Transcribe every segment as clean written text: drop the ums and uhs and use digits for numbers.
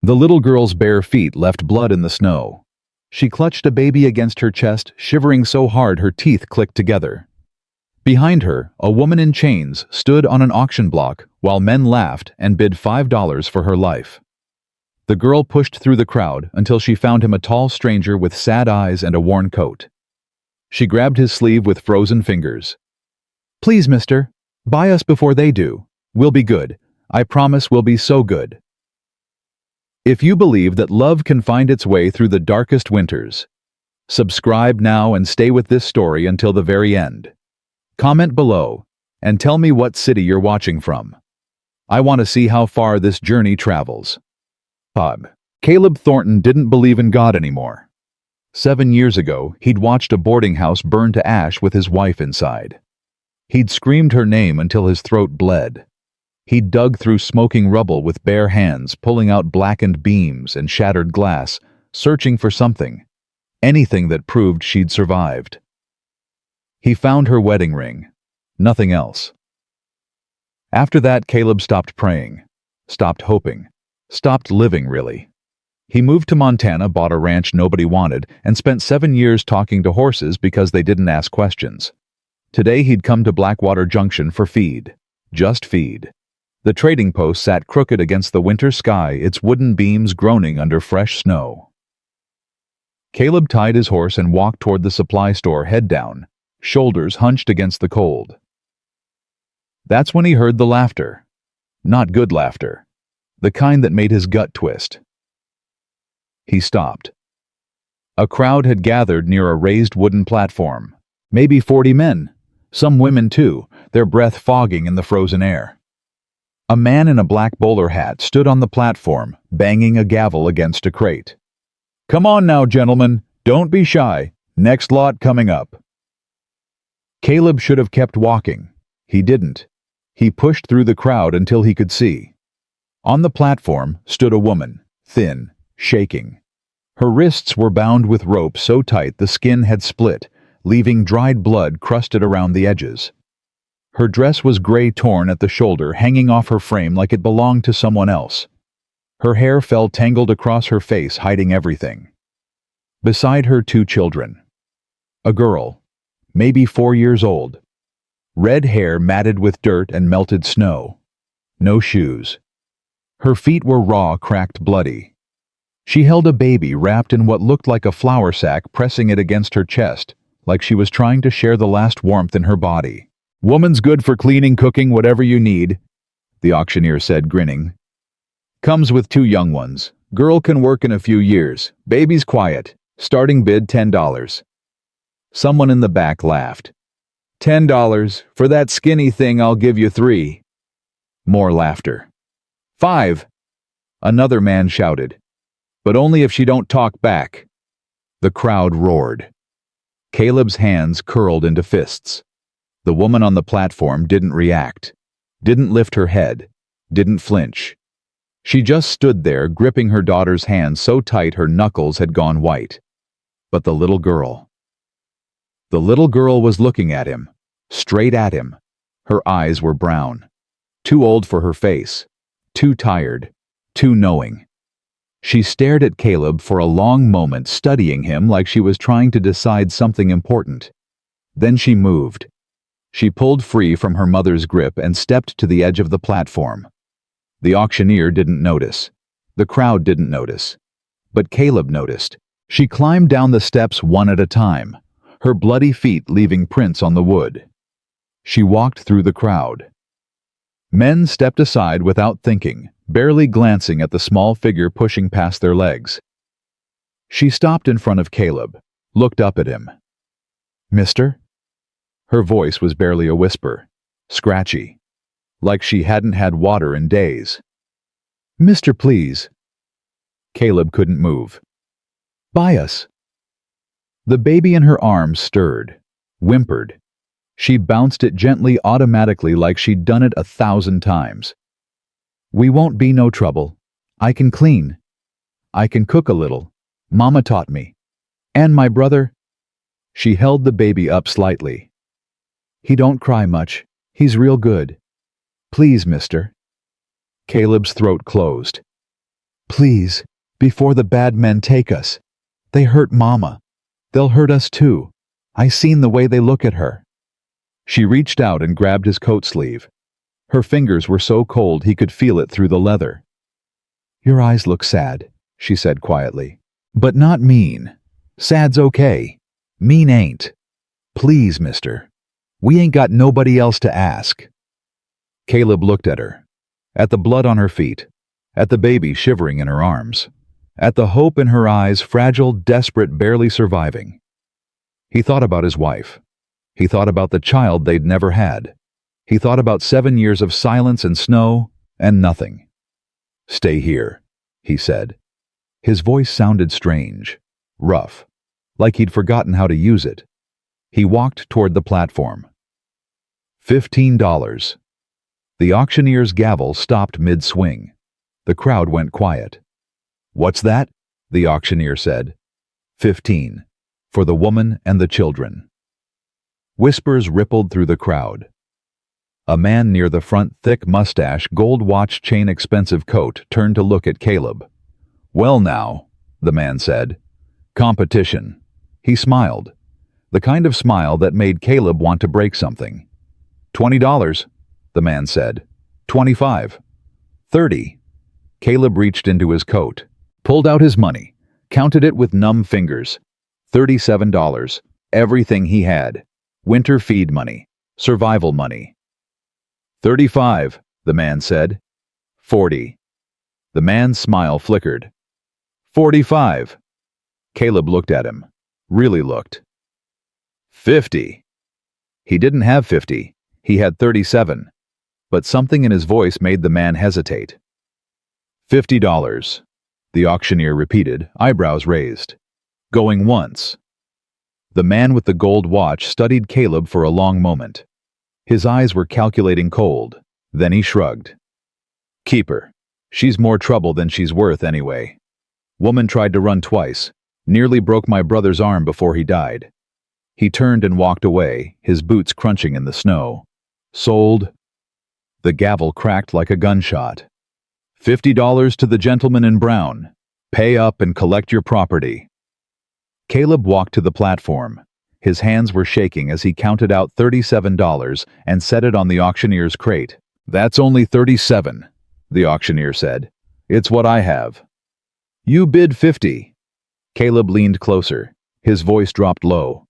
The little girl's bare feet left blood in the snow. She clutched a baby against her chest, shivering so hard her teeth clicked together. Behind her, a woman in chains stood on an auction block while men laughed and bid $5 for her life. The girl pushed through the crowd until she found him, a tall stranger with sad eyes and a worn coat. She grabbed his sleeve with frozen fingers. "Please, mister, buy us before they do. We'll be good. I promise we'll be so good." If you believe that love can find its way through the darkest winters, subscribe now and stay with this story until the very end. Comment below and tell me what city you're watching from. I want to see how far this journey travels. Caleb Thornton didn't believe in God anymore. 7 years ago, he'd watched a boarding house burn to ash with his wife inside. He'd screamed her name until his throat bled. He'd dug through smoking rubble with bare hands, pulling out blackened beams and shattered glass, searching for something, anything that proved she'd survived. He found her wedding ring, nothing else. After that, Caleb stopped praying, stopped hoping, stopped living, really. He moved to Montana, bought a ranch nobody wanted, and spent 7 years talking to horses because they didn't ask questions. Today he'd come to Blackwater Junction for feed, just feed. The trading post sat crooked against the winter sky, its wooden beams groaning under fresh snow. Caleb tied his horse and walked toward the supply store, head down, shoulders hunched against the cold. That's when he heard the laughter. Not good laughter. The kind that made his gut twist. He stopped. A crowd had gathered near a raised wooden platform. Maybe 40 men. Some women too, their breath fogging in the frozen air. A man in a black bowler hat stood on the platform, banging a gavel against a crate. "Come on now, gentlemen. Don't be shy. Next lot coming up." Caleb should have kept walking. He didn't. He pushed through the crowd until he could see. On the platform stood a woman, thin, shaking. Her wrists were bound with rope so tight the skin had split, leaving dried blood crusted around the edges. Her dress was gray, torn at the shoulder, hanging off her frame like it belonged to someone else. Her hair fell tangled across her face, hiding everything. Beside her, 2 children. A girl, maybe 4 years old. Red hair matted with dirt and melted snow. No shoes. Her feet were raw, cracked, bloody. She held a baby wrapped in what looked like a flour sack, pressing it against her chest, like she was trying to share the last warmth in her body. "Woman's good for cleaning, cooking, whatever you need," the auctioneer said, grinning. "Comes with 2 young ones. Girl can work in a few years. Baby's quiet. Starting bid $10. Someone in the back laughed. $10? For that skinny thing I'll give you 3. More laughter. $5. Another man shouted. "But only if she don't talk back." The crowd roared. Caleb's hands curled into fists. The woman on the platform didn't react, didn't lift her head, didn't flinch. She just stood there, gripping her daughter's hand so tight her knuckles had gone white. But the little girl. The little girl was looking at him, straight at him. Her eyes were brown. Too old for her face. Too tired. Too knowing. She stared at Caleb for a long moment, studying him like she was trying to decide something important. Then she moved. She pulled free from her mother's grip and stepped to the edge of the platform. The auctioneer didn't notice. The crowd didn't notice. But Caleb noticed. She climbed down the steps one at a time, her bloody feet leaving prints on the wood. She walked through the crowd. Men stepped aside without thinking, barely glancing at the small figure pushing past their legs. She stopped in front of Caleb, looked up at him. "Mister?" Her voice was barely a whisper, scratchy, like she hadn't had water in days. "Mister, please." Caleb couldn't move. "Buy us." The baby in her arms stirred, whimpered. She bounced it gently, automatically, like she'd done it 1,000 times. "We won't be no trouble. I can clean. I can cook a little. Mama taught me. And my brother." She held the baby up slightly. "He don't cry much. He's real good. Please, mister." Caleb's throat closed. Please, before the bad men take us. They hurt Mama. They'll hurt us too. I seen the way they look at her." She reached out and grabbed his coat sleeve. Her fingers were so cold he could feel it through the leather. "Your eyes look sad," she said quietly. "But not mean. Sad's okay. Mean ain't. Please, mister. We ain't got nobody else to ask." Caleb looked at her. At the blood on her feet. At the baby shivering in her arms. At the hope in her eyes, fragile, desperate, barely surviving. He thought about his wife. He thought about the child they'd never had. He thought about 7 years of silence and snow, and nothing. "Stay here," he said. His voice sounded strange, rough, like he'd forgotten how to use it. He walked toward the platform. $15. The auctioneer's gavel stopped mid-swing. The crowd went quiet. "What's that?" the auctioneer said. 15. For the woman and the children. Whispers rippled through the crowd. A man near the front, thick mustache, gold watch chain, expensive coat, turned to look at Caleb. "Well now," the man said. "Competition." He smiled. The kind of smile that made Caleb want to break something. $20, the man said. 25. 30. Caleb reached into his coat, pulled out his money, counted it with numb fingers. $37. Everything he had. Winter feed money. Survival money. 35, the man said. 40. The man's smile flickered. 45. Caleb looked at him. Really looked. 50. He didn't have 50. He had 37. But something in his voice made the man hesitate. $50, the auctioneer repeated, eyebrows raised. Going once. The man with the gold watch studied Caleb for a long moment. His eyes were calculating cold. Then he shrugged. "Keep her. She's more trouble than she's worth anyway. Woman tried to run twice. Nearly broke my brother's arm before he died." He turned and walked away, his boots crunching in the snow. "Sold." The gavel cracked like a gunshot. $50 to the gentleman in brown. Pay up and collect your property. Caleb walked to the platform. His hands were shaking as he counted out $37 and set it on the auctioneer's crate. "That's only 37, the auctioneer said. "It's what I have." "You bid 50. Caleb leaned closer. His voice dropped low.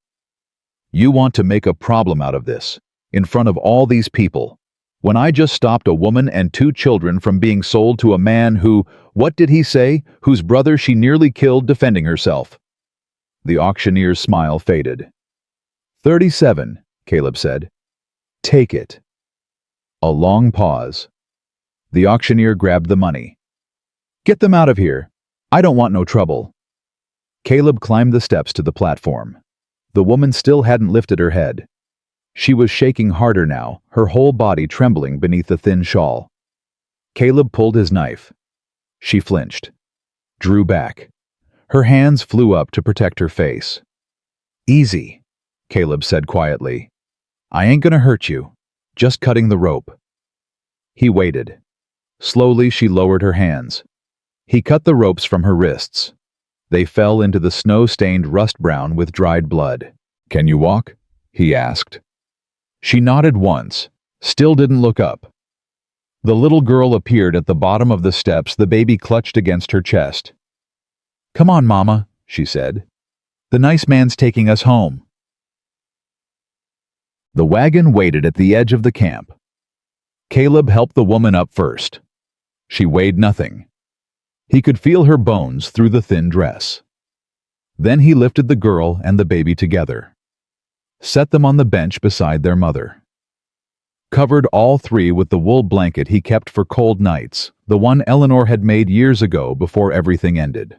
"You want to make a problem out of this, in front of all these people, when I just stopped a woman and 2 children from being sold to a man who, what did he say, whose brother she nearly killed defending herself." The auctioneer's smile faded. 37, Caleb said. "Take it." A long pause. The auctioneer grabbed the money. "Get them out of here. I don't want no trouble." Caleb climbed the steps to the platform. The woman still hadn't lifted her head. She was shaking harder now, her whole body trembling beneath the thin shawl. Caleb pulled his knife. She flinched, drew back. Her hands flew up to protect her face. "Easy," Caleb said quietly. "I ain't gonna hurt you. Just cutting the rope." He waited. Slowly she lowered her hands. He cut the ropes from her wrists. They fell into the snow-stained rust brown with dried blood. "Can you walk?" he asked. She nodded once, still didn't look up. The little girl appeared at the bottom of the steps, the baby clutched against her chest. "Come on, Mama," she said. "The nice man's taking us home." The wagon waited at the edge of the camp. Caleb helped the woman up first. She weighed nothing. He could feel her bones through the thin dress. Then he lifted the girl and the baby together. Set them on the bench beside their mother. Covered all 3 with the wool blanket he kept for cold nights, the one Eleanor had made years ago before everything ended.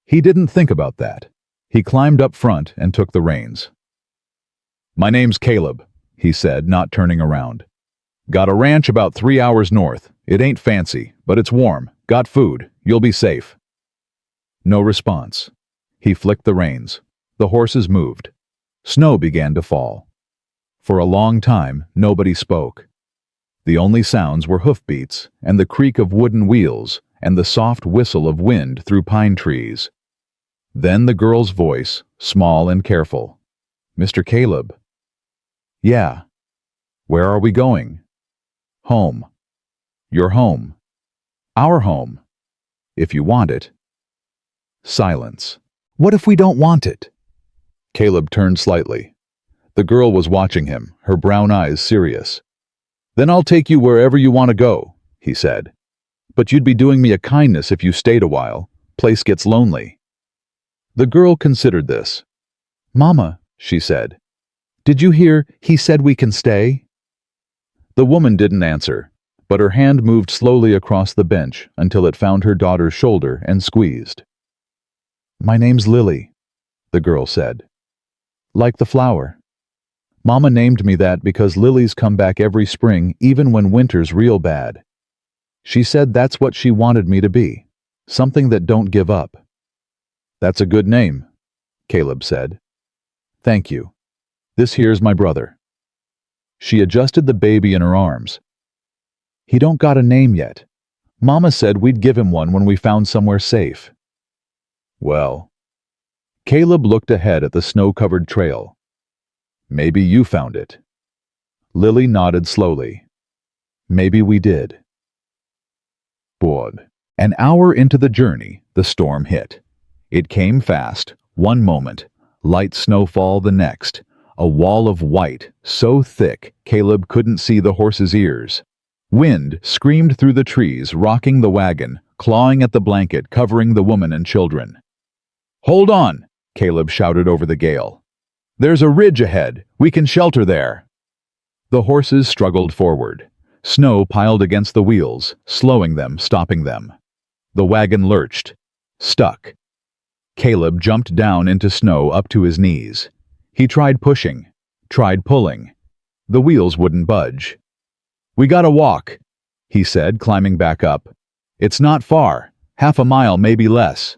He didn't think about that. He climbed up front and took the reins. "My name's Caleb," he said, not turning around. "Got a ranch about 3 hours north. It ain't fancy, but it's warm. Got food. You'll be safe." No response. He flicked the reins. The horses moved. Snow began to fall. For a long time, nobody spoke. The only sounds were hoofbeats and the creak of wooden wheels and the soft whistle of wind through pine trees. Then the girl's voice, small and careful. "Mr. Caleb." "Yeah." "Where are we going?" "Home." "Your home." "Our home." "If you want it." Silence. "What if we don't want it?" Caleb turned slightly. The girl was watching him, her brown eyes serious. "Then I'll take you wherever you want to go," he said. "But you'd be doing me a kindness if you stayed a while. Place gets lonely." The girl considered this. "Mama," she said, "did you hear he said we can stay?" The woman didn't answer, but her hand moved slowly across the bench until it found her daughter's shoulder and squeezed. "My name's Lily," the girl said. "Like the flower. Mama named me that because lilies come back every spring even when winter's real bad. She said that's what she wanted me to be, something that don't give up." "That's a good name," Caleb said. "Thank you. This here's my brother." She adjusted the baby in her arms. "He don't got a name yet. Mama said we'd give him one when we found somewhere safe." "Well." Caleb looked ahead at the snow-covered trail. "Maybe you found it." Lily nodded slowly. "Maybe we did." Bored. An hour into the journey, the storm hit. It came fast, one moment, light snowfall the next, a wall of white, so thick Caleb couldn't see the horse's ears. Wind screamed through the trees, rocking the wagon, clawing at the blanket covering the woman and children. "Hold on!" Caleb shouted over the gale. "There's a ridge ahead. We can shelter there." The horses struggled forward. Snow piled against the wheels, slowing them, stopping them. The wagon lurched. Stuck. Caleb jumped down into snow up to his knees. He tried pushing, tried pulling. The wheels wouldn't budge. "We gotta walk," he said, climbing back up. "It's not far, half a mile, maybe less.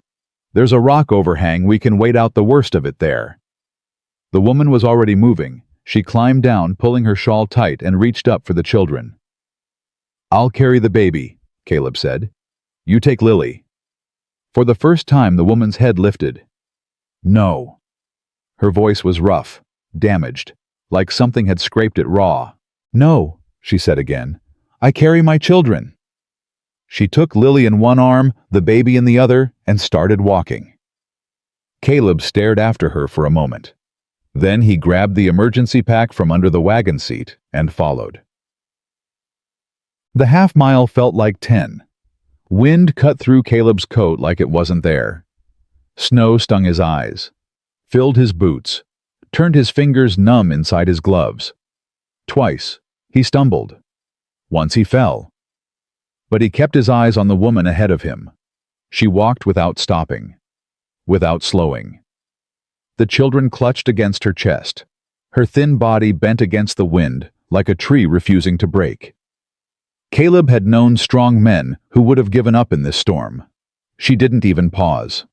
There's a rock overhang, we can wait out the worst of it there." The woman was already moving. She climbed down, pulling her shawl tight, and reached up for the children. "I'll carry the baby," Caleb said. "You take Lily." For the first time, the woman's head lifted. "No." Her voice was rough, damaged, like something had scraped it raw. "No," she said again. "I carry my children." She took Lily in one arm, the baby in the other, and started walking. Caleb stared after her for a moment. Then he grabbed the emergency pack from under the wagon seat and followed. The half-mile felt like 10. Wind cut through Caleb's coat like it wasn't there. Snow stung his eyes, filled his boots, turned his fingers numb inside his gloves. Twice, he stumbled. Once he fell. But he kept his eyes on the woman ahead of him. She walked without stopping, without slowing. The children clutched against her chest. Her thin body bent against the wind, like a tree refusing to break. Caleb had known strong men who would have given up in this storm. She didn't even pause.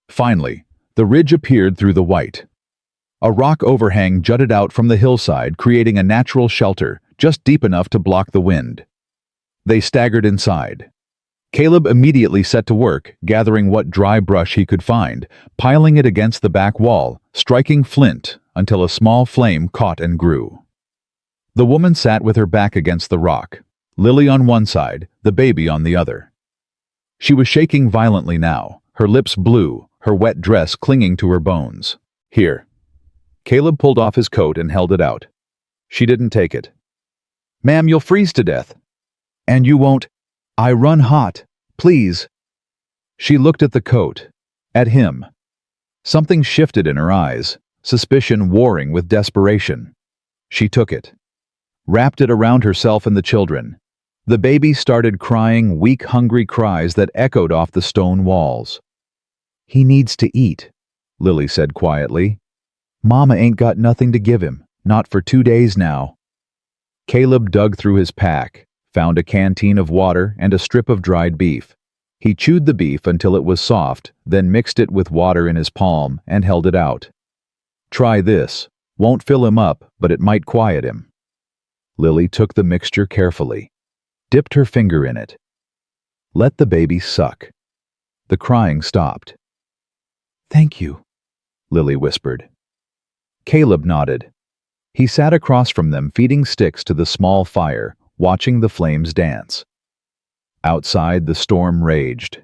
Finally, the ridge appeared through the white. A rock overhang jutted out from the hillside, creating a natural shelter, just deep enough to block the wind. They staggered inside. Caleb immediately set to work, gathering what dry brush he could find, piling it against the back wall, striking flint until a small flame caught and grew. The woman sat with her back against the rock, Lily on one side, the baby on the other. She was shaking violently now, her lips blue, her wet dress clinging to her bones. "Here." Caleb pulled off his coat and held it out. She didn't take it. "Ma'am, you'll freeze to death." "And you won't." "I run hot. Please." She looked at the coat, at him. Something shifted in her eyes, suspicion warring with desperation. She took it, wrapped it around herself and the children. The baby started crying weak, hungry cries that echoed off the stone walls. "He needs to eat," Lily said quietly. "Mama ain't got nothing to give him, not for 2 days now." Caleb dug through his pack, found a canteen of water and a strip of dried beef. He chewed the beef until it was soft, then mixed it with water in his palm and held it out. "Try this. Won't fill him up, but it might quiet him." Lily took the mixture carefully, dipped her finger in it. Let the baby suck. The crying stopped. "Thank you," Lily whispered. Caleb nodded. He sat across from them, feeding sticks to the small fire, watching the flames dance. Outside, the storm raged.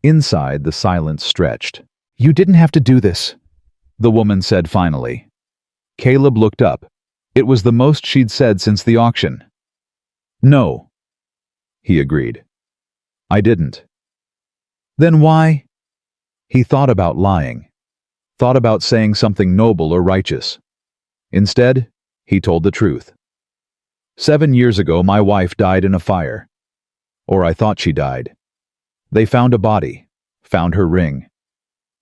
Inside, the silence stretched. "You didn't have to do this," the woman said finally. Caleb looked up. It was the most she'd said since the auction. "No," he agreed. "I didn't." "Then why?" He thought about lying. Thought about saying something noble or righteous. Instead, he told the truth. 7 years ago, my wife died in a fire. Or I thought she died. They found a body, found her ring.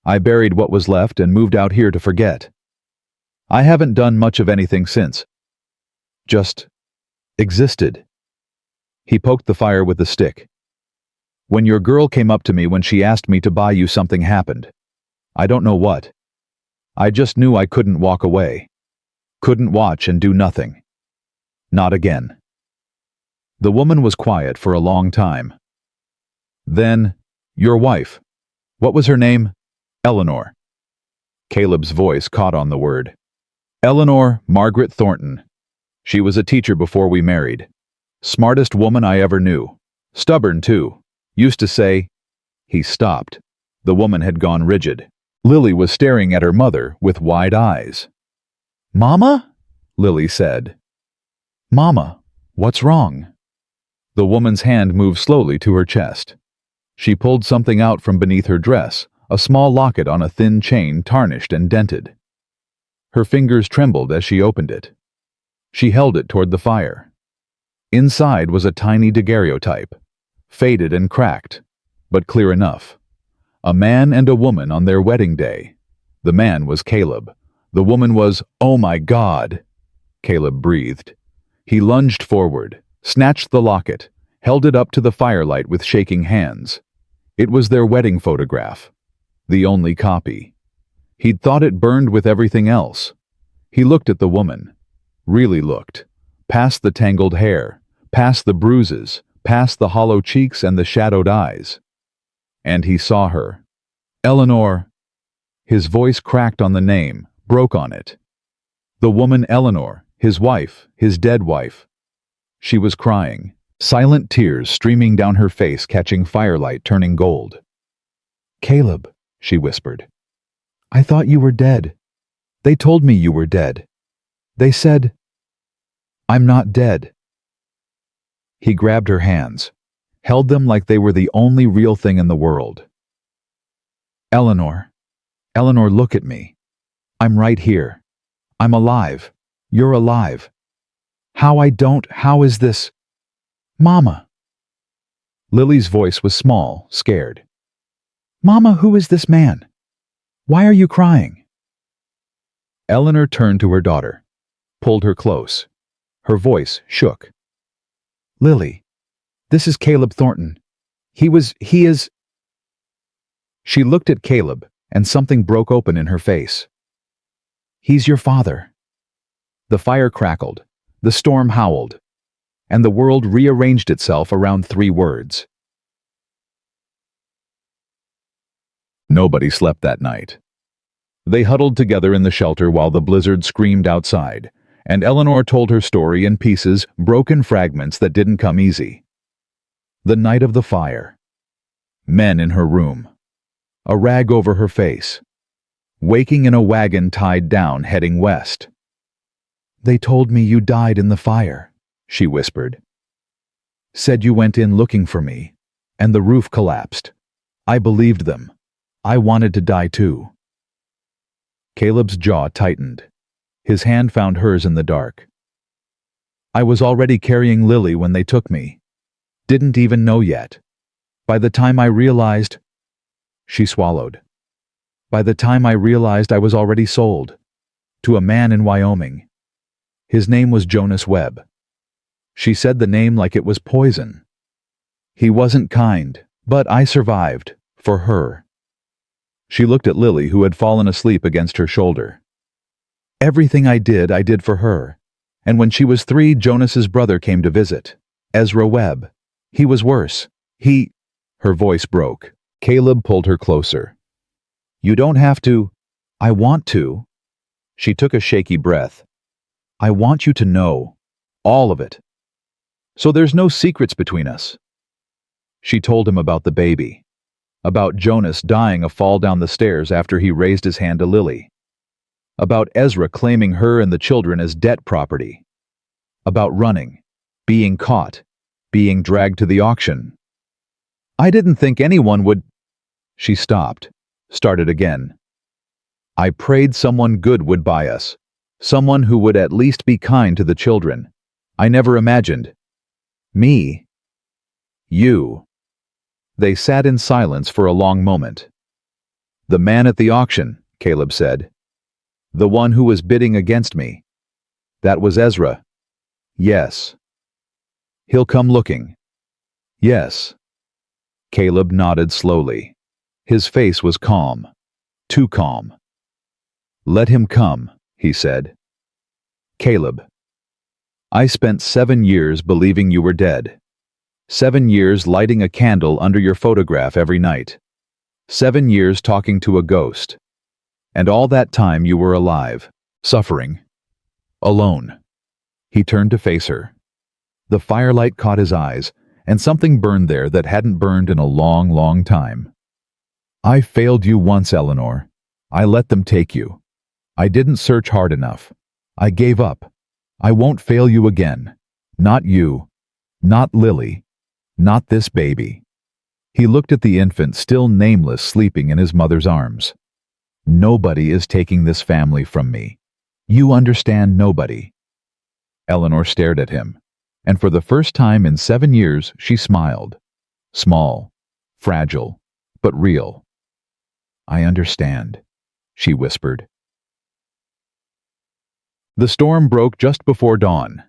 I buried what was left and moved out here to forget. I haven't done much of anything since. Just existed. He poked the fire with a stick. When your girl came up to me when she asked me to buy you, something happened. I don't know what. I just knew I couldn't walk away. Couldn't watch and do nothing. Not again. The woman was quiet for a long time. Then, your wife. What was her name? Eleanor. Caleb's voice caught on the word. Eleanor Margaret Thornton. She was a teacher before we married. Smartest woman I ever knew. Stubborn, too. Used to say... He stopped. The woman had gone rigid. Lily was staring at her mother with wide eyes. "Mama?" Lily said. "Mama, what's wrong?" The woman's hand moved slowly to her chest. She pulled something out from beneath her dress, a small locket on a thin chain, tarnished and dented. Her fingers trembled as she opened it. She held it toward the fire. Inside was a tiny daguerreotype, faded and cracked, but clear enough. A man and a woman on their wedding day. The man was Caleb. The woman was, "Oh my God!" Caleb breathed. He lunged forward, snatched the locket, held it up to the firelight with shaking hands. It was their wedding photograph. The only copy. He'd thought it burned with everything else. He looked at the woman. Really looked. Past the tangled hair, past the bruises, past the hollow cheeks and the shadowed eyes. And he saw her. Eleanor. His voice cracked on the name, broke on it. The woman Eleanor, his wife, his dead wife. She was crying, silent tears streaming down her face, catching firelight, turning gold. "Caleb," she whispered. "I thought you were dead. They told me you were dead. They said, I'm not dead." He grabbed her hands, held them like they were the only real thing in the world. "Eleanor, Eleanor, look at me. I'm right here. I'm alive. You're alive. How is this? Mama." Lily's voice was small, scared. "Mama, who is this man? Why are you crying?" Eleanor turned to her daughter, pulled her close. Her voice shook. "Lily, this is Caleb Thornton. He is..." She looked at Caleb, and something broke open in her face. "He's your father." The fire crackled, the storm howled, and the world rearranged itself around 3 words. Nobody slept that night. They huddled together in the shelter while the blizzard screamed outside, and Eleanor told her story in pieces, broken fragments that didn't come easy. The night of the fire. Men in her room. A rag over her face. Waking in a wagon tied down, heading west. "They told me you died in the fire," she whispered. "Said you went in looking for me, and the roof collapsed. I believed them. I wanted to die too." Caleb's jaw tightened. His hand found hers in the dark. "I was already carrying Lily when they took me. Didn't even know yet. By the time I realized..." She swallowed. "By the time I realized I was already sold. To a man in Wyoming. His name was Jonas Webb." She said the name like it was poison. "He wasn't kind, but I survived. For her." She looked at Lily, who had fallen asleep against her shoulder. "Everything I did for her. And when she was 3, Jonas's brother came to visit. Ezra Webb. He was worse. Her voice broke. Caleb pulled her closer. You don't have to. I want to. She took a shaky breath. I want you to know. All of it. So there's no secrets between us. She told him about the baby. About Jonas dying a fall down the stairs after he raised his hand to Lily. About Ezra claiming her and the children as debt property. About running, being caught, being dragged to the auction. I didn't think anyone would... She stopped, started again. I prayed someone good would buy us, someone who would at least be kind to the children. I never imagined. Me. You. They sat in silence for a long moment. The man at the auction, Caleb said. The one who was bidding against me. That was Ezra. Yes. He'll come looking. Yes. Caleb nodded slowly. His face was calm. Too calm. Let him come, he said. Caleb. I spent 7 years believing you were dead. 7 years lighting a candle under your photograph every night. 7 years talking to a ghost. And all that time you were alive, suffering. Alone. He turned to face her. The firelight caught his eyes, and something burned there that hadn't burned in a long, long time. I failed you once, Eleanor. I let them take you. I didn't search hard enough. I gave up. I won't fail you again. Not you. Not Lily. Not this baby. He looked at the infant still nameless sleeping in his mother's arms. Nobody is taking this family from me. You understand, nobody. Eleanor stared at him, and for the first time in 7 years she smiled. Small, fragile, but real. I understand, she whispered. The storm broke just before dawn.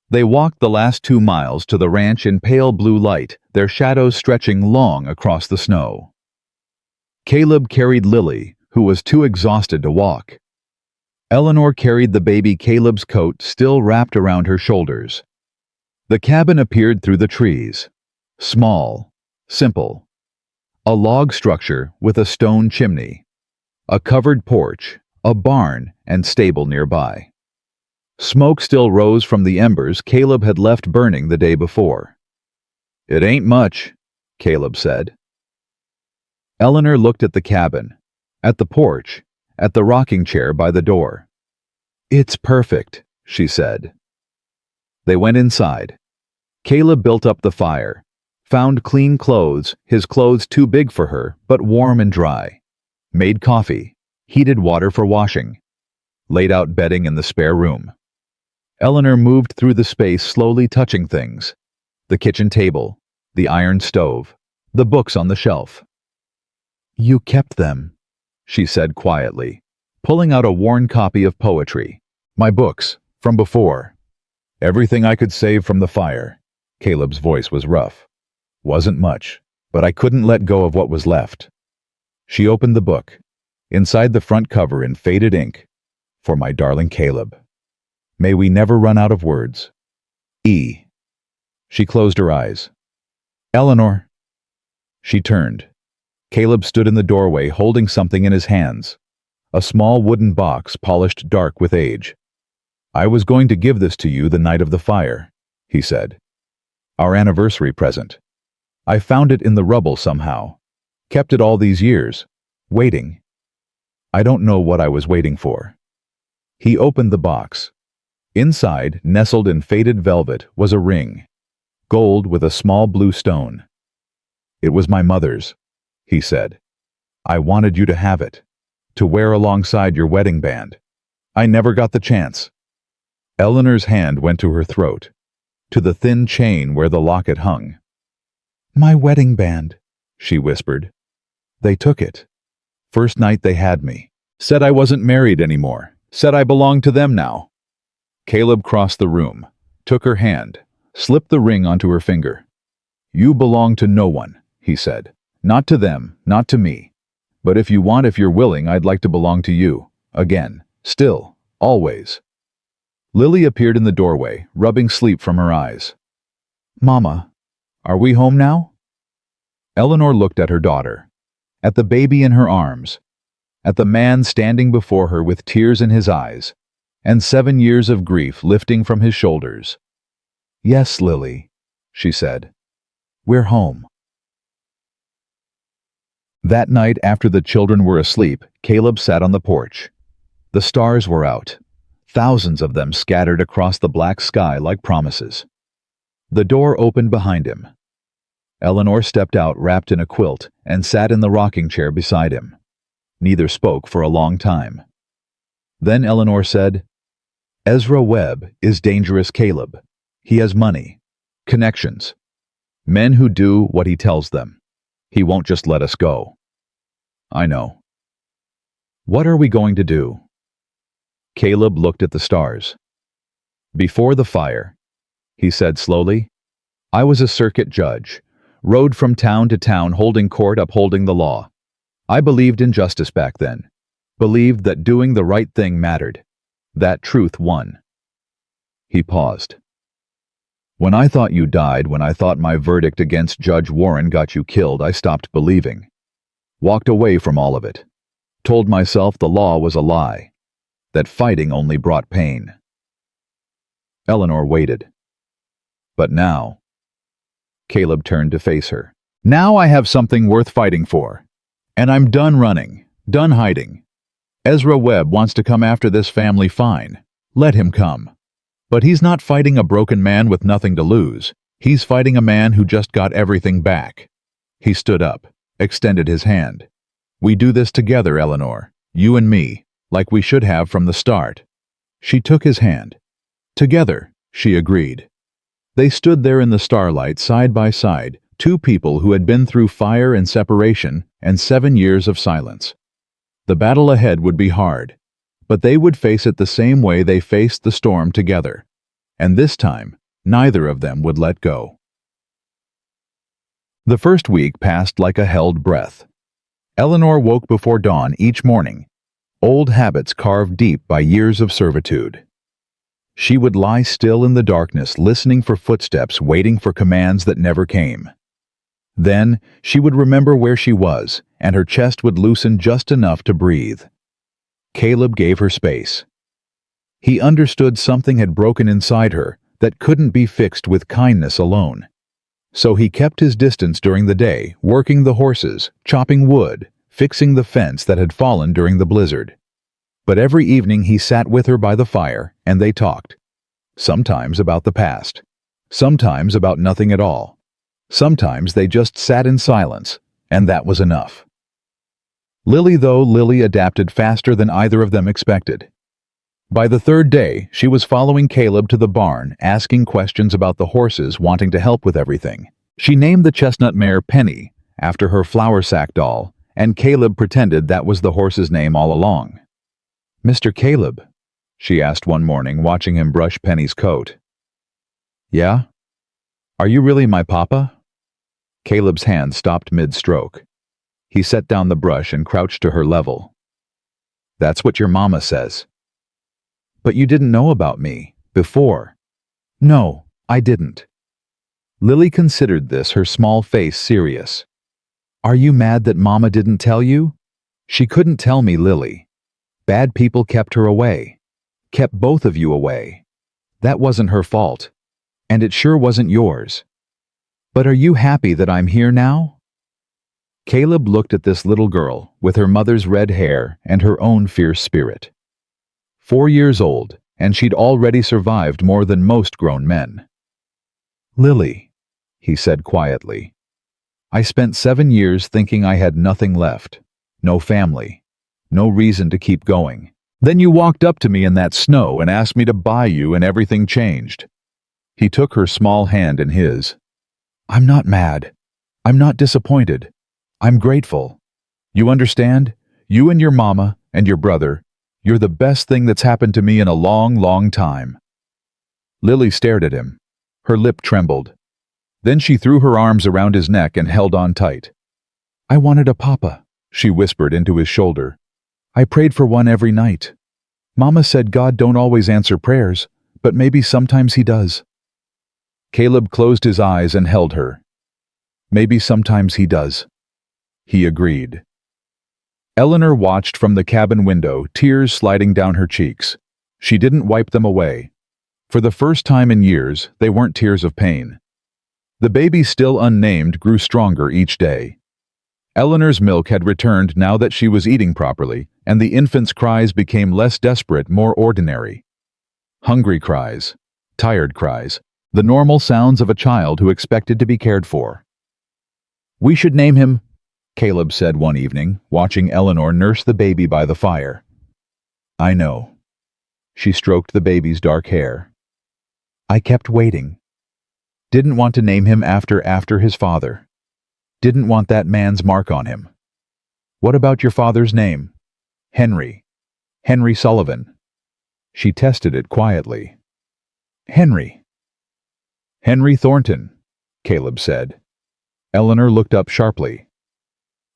They walked the last 2 miles to the ranch in pale blue light, their shadows stretching long across the snow. Caleb carried Lily, who was too exhausted to walk. Eleanor carried the baby Caleb's coat still wrapped around her shoulders. The cabin appeared through the trees. Small, simple. A log structure with a stone chimney. A covered porch, a barn, and stable nearby. Smoke still rose from the embers Caleb had left burning the day before. It ain't much, Caleb said. Eleanor looked at the cabin, at the porch, at the rocking chair by the door. It's perfect, she said. They went inside. Caleb built up the fire, found clean clothes, his clothes too big for her, but warm and dry. Made coffee, heated water for washing. Laid out bedding in the spare room. Eleanor moved through the space, slowly touching things. The kitchen table, the iron stove, the books on the shelf. You kept them, she said quietly, pulling out a worn copy of poetry. My books, from before. Everything I could save from the fire. Caleb's voice was rough. Wasn't much, but I couldn't let go of what was left. She opened the book. Inside the front cover in faded ink. For my darling Caleb. May we never run out of words. E. She closed her eyes. Eleanor. She turned. Caleb stood in the doorway holding something in his hands. A small wooden box polished dark with age. I was going to give this to you the night of the fire, he said. Our anniversary present. I found it in the rubble somehow. Kept it all these years. Waiting. I don't know what I was waiting for. He opened the box. Inside, nestled in faded velvet, was a ring. Gold with a small blue stone. It was my mother's, he said. I wanted you to have it. To wear alongside your wedding band. I never got the chance. Eleanor's hand went to her throat. To the thin chain where the locket hung. My wedding band, she whispered. They took it. First night they had me. Said I wasn't married anymore. Said I belonged to them now. Caleb crossed the room, took her hand, slipped the ring onto her finger. You belong to no one, he said. Not to them, not to me. But if you're willing, I'd like to belong to you. Again. Still. Always. Lily appeared in the doorway, rubbing sleep from her eyes. Mama, are we home now? Eleanor looked at her daughter, at the baby in her arms, at the man standing before her with tears in his eyes, and 7 years of grief lifting from his shoulders. "Yes, Lily," she said. "We're home." That night, after the children were asleep, Caleb sat on the porch. The stars were out, thousands of them scattered across the black sky like promises. The door opened behind him. Eleanor stepped out wrapped in a quilt and sat in the rocking chair beside him. Neither spoke for a long time. Then Eleanor said, "Ezra Webb is dangerous, Caleb. He has money, connections, men who do what he tells them. He won't just let us go." "I know." "What are we going to do?" Caleb looked at the stars. "Before the fire," he said slowly, "I was a circuit judge, rode from town to town holding court, upholding the law. I believed in justice back then, believed that doing the right thing mattered, that truth won." He paused. "When I thought you died, when I thought my verdict against Judge Warren got you killed, I stopped believing. Walked away from all of it. Told myself the law was a lie, that fighting only brought pain." Eleanor waited. "But now..." Caleb turned to face her. "Now I have something worth fighting for. And I'm done running, done hiding. Ezra Webb wants to come after this family, fine. Let him come. But he's not fighting a broken man with nothing to lose. He's fighting a man who just got everything back." He stood up, extended his hand. "We do this together, Eleanor, you and me, like we should have from the start." She took his hand. "Together," she agreed. They stood there in the starlight, side by side, two people who had been through fire and separation and 7 years of silence. The battle ahead would be hard, but they would face it the same way they faced the storm together. And this time, neither of them would let go. The first week passed like a held breath. Eleanor woke before dawn each morning, old habits carved deep by years of servitude. She would lie still in the darkness, listening for footsteps, waiting for commands that never came. Then she would remember where she was, and her chest would loosen just enough to breathe. Caleb gave her space. He understood something had broken inside her that couldn't be fixed with kindness alone. So he kept his distance during the day, working the horses, chopping wood, fixing the fence that had fallen during the blizzard. But every evening he sat with her by the fire, and they talked. Sometimes about the past. Sometimes about nothing at all. Sometimes they just sat in silence, and that was enough. Lily adapted faster than either of them expected. By the third day, she was following Caleb to the barn, asking questions about the horses, wanting to help with everything. She named the chestnut mare Penny, after her flour sack doll, and Caleb pretended that was the horse's name all along. "Mr. Caleb?" she asked one morning, watching him brush Penny's coat. "Yeah? Are you really my papa?" Caleb's hand stopped mid-stroke. He set down the brush and crouched to her level. "That's what your mama says." "But you didn't know about me before." "No, I didn't." Lily considered this, her small face serious. "Are you mad that Mama didn't tell you?" "She couldn't tell me, Lily. Bad people kept her away. Kept both of you away. That wasn't her fault. And it sure wasn't yours. But are you happy that I'm here now?" Caleb looked at this little girl with her mother's red hair and her own fierce spirit. 4 years old, and she'd already survived more than most grown men. "Lily," he said quietly, "I spent 7 years thinking I had nothing left. No family. No reason to keep going. Then you walked up to me in that snow and asked me to buy you, and everything changed." He took her small hand in his. "I'm not mad. I'm not disappointed. I'm grateful. You understand? You and your mama and your brother, you're the best thing that's happened to me in a long, long time." Lily stared at him. Her lip trembled. Then she threw her arms around his neck and held on tight. "I wanted a papa," she whispered into his shoulder. "I prayed for one every night. Mama said God don't always answer prayers, but maybe sometimes he does." Caleb closed his eyes and held her. Maybe sometimes he does. He agreed. Eleanor watched from the cabin window, tears sliding down her cheeks. She didn't wipe them away. For the first time in years, they weren't tears of pain. The baby, still unnamed, grew stronger each day. Eleanor's milk had returned now that she was eating properly, and the infant's cries became less desperate, more ordinary. Hungry cries, tired cries, the normal sounds of a child who expected to be cared for. "We should name him," Caleb said one evening, watching Eleanor nurse the baby by the fire. "I know." She stroked the baby's dark hair. "I kept waiting. Didn't want to name him after his father. Didn't want that man's mark on him. What about your father's name?" "Henry. Henry Sullivan." She tested it quietly. "Henry." "Henry Thornton," Caleb said. Eleanor looked up sharply.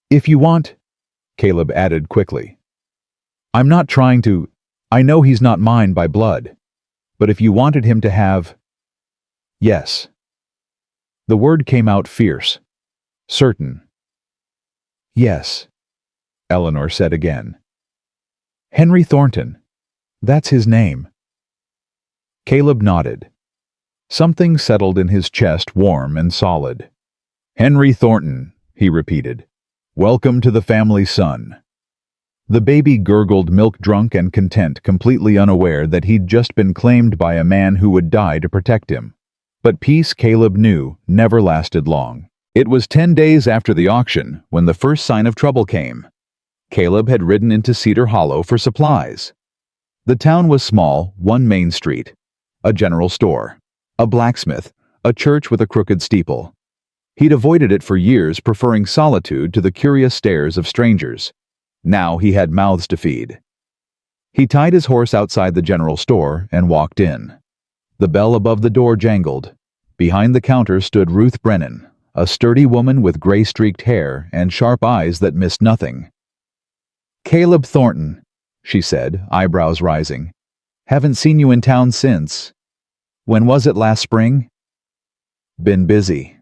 "If you want," Caleb added quickly. "I'm not trying to. I know he's not mine by blood. But if you wanted him to have—" "Yes." The word came out fierce. Certain. "Yes," Eleanor said again. "Henry Thornton. That's his name." Caleb nodded. Something settled in his chest, warm and solid. "Henry Thornton," he repeated. "Welcome to the family, son." The baby gurgled, milk-drunk and content, completely unaware that he'd just been claimed by a man who would die to protect him. But peace, Caleb knew, never lasted long. It was 10 days after the auction when the first sign of trouble came. Caleb had ridden into Cedar Hollow for supplies. The town was small, one main street, a general store, a blacksmith, a church with a crooked steeple. He'd avoided it for years, preferring solitude to the curious stares of strangers. Now he had mouths to feed. He tied his horse outside the general store and walked in. The bell above the door jangled. Behind the counter stood Ruth Brennan, a sturdy woman with gray-streaked hair and sharp eyes that missed nothing. "Caleb Thornton," she said, eyebrows rising. "Haven't seen you in town since. When was it, last spring?" "Been busy."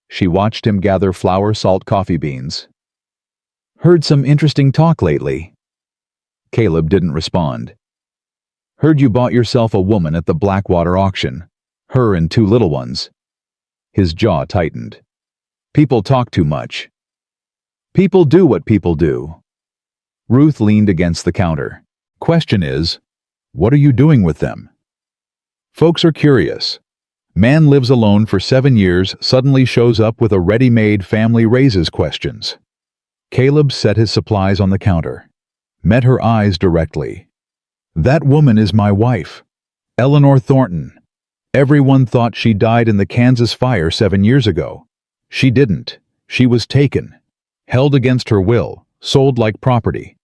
She watched him gather flour salt coffee beans. "Heard some interesting talk lately." Caleb didn't respond. "Heard you bought yourself a woman at the Blackwater auction. Her and 2 little ones." His jaw tightened. "People talk too much." "People do what people do." Ruth leaned against the counter. "Question is, what are you doing with them?" "Folks are curious. Man lives alone for 7 years, suddenly shows up with a ready-made family, raises questions." Caleb set his supplies on the counter, met her eyes directly. "That woman is my wife, Eleanor Thornton. Everyone thought she died in the Kansas fire 7 years ago. She didn't. She was taken, held against her will, sold like property.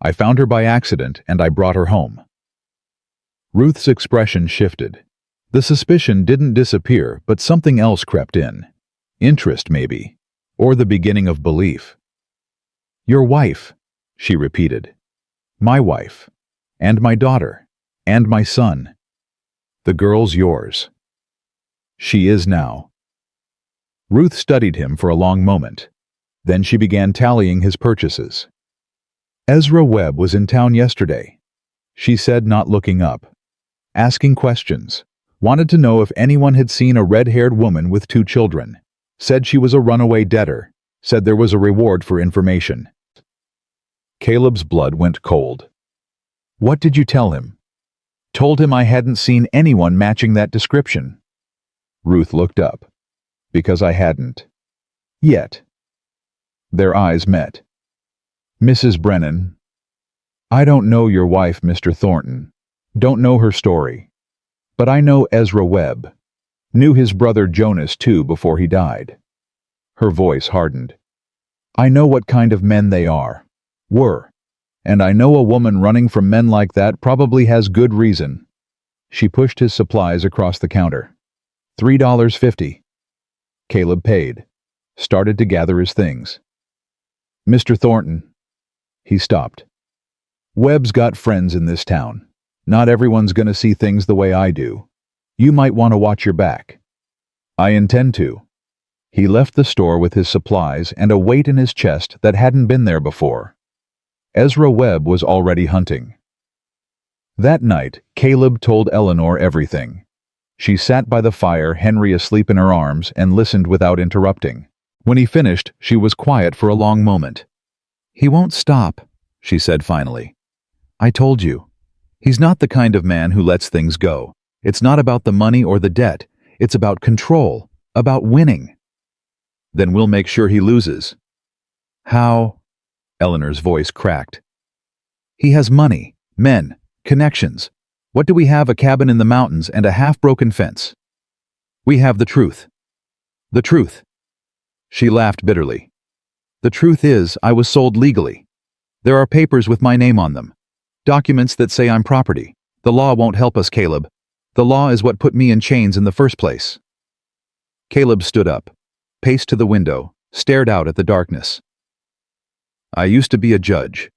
I found her by accident and I brought her home." Ruth's expression shifted. The suspicion didn't disappear, but something else crept in. Interest, maybe, or the beginning of belief. "Your wife," she repeated. "My wife, and my daughter, and my son. The girl's yours." "She is now." Ruth studied him for a long moment. Then she began tallying his purchases. "Ezra Webb was in town yesterday," she said, not looking up. "Asking questions. Wanted to know if anyone had seen a red-haired woman with 2 children. Said she was a runaway debtor. Said there was a reward for information." Caleb's blood went cold. "What did you tell him?" "Told him I hadn't seen anyone matching that description." Ruth looked up. "Because I hadn't. Yet." Their eyes met. "Mrs. Brennan, I don't know your wife, Mr. Thornton. Don't know her story. But I know Ezra Webb. Knew his brother Jonas, too, before he died." Her voice hardened. "I know what kind of men they were. And I know a woman running from men like that probably has good reason." She pushed his supplies across the counter. $3.50. Caleb paid. Started to gather his things. "Mr. Thornton." He stopped. "Webb's got friends in this town. Not everyone's gonna see things the way I do. You might want to watch your back." I intend to. He left the store with his supplies and a weight in his chest that hadn't been there before. Ezra Webb was already hunting. That night, Caleb told Eleanor everything. She sat by the fire, Henry asleep in her arms, and listened without interrupting. When he finished, she was quiet for a long moment. "He won't stop," she said finally. "I told you. He's not the kind of man who lets things go. It's not about the money or the debt. It's about control, about winning." "Then we'll make sure he loses." "How?" Eleanor's voice cracked. "He has money, men, connections. What do we have? A cabin in the mountains and a half-broken fence. We have the truth. The truth." She laughed bitterly. "The truth is, I was sold legally. There are papers with my name on them. Documents that say I'm property. The law won't help us, Caleb. The law is what put me in chains in the first place." Caleb stood up, paced to the window, stared out at the darkness. "I used to be a judge,"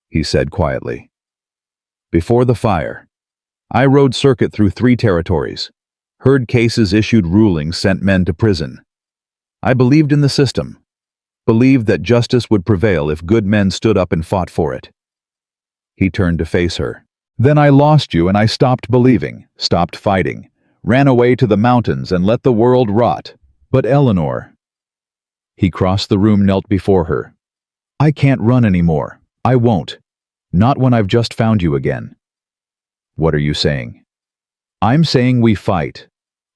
he said quietly. "Before the fire. I rode circuit through 3 territories, heard cases, issued rulings, sent men to prison. I believed in the system, believed that justice would prevail if good men stood up and fought for it." He turned to face her. "Then I lost you and I stopped believing, stopped fighting, ran away to the mountains and let the world rot. But Eleanor..." He crossed the room, knelt before her. "I can't run anymore. I won't. Not when I've just found you again." "What are you saying?" "I'm saying we fight.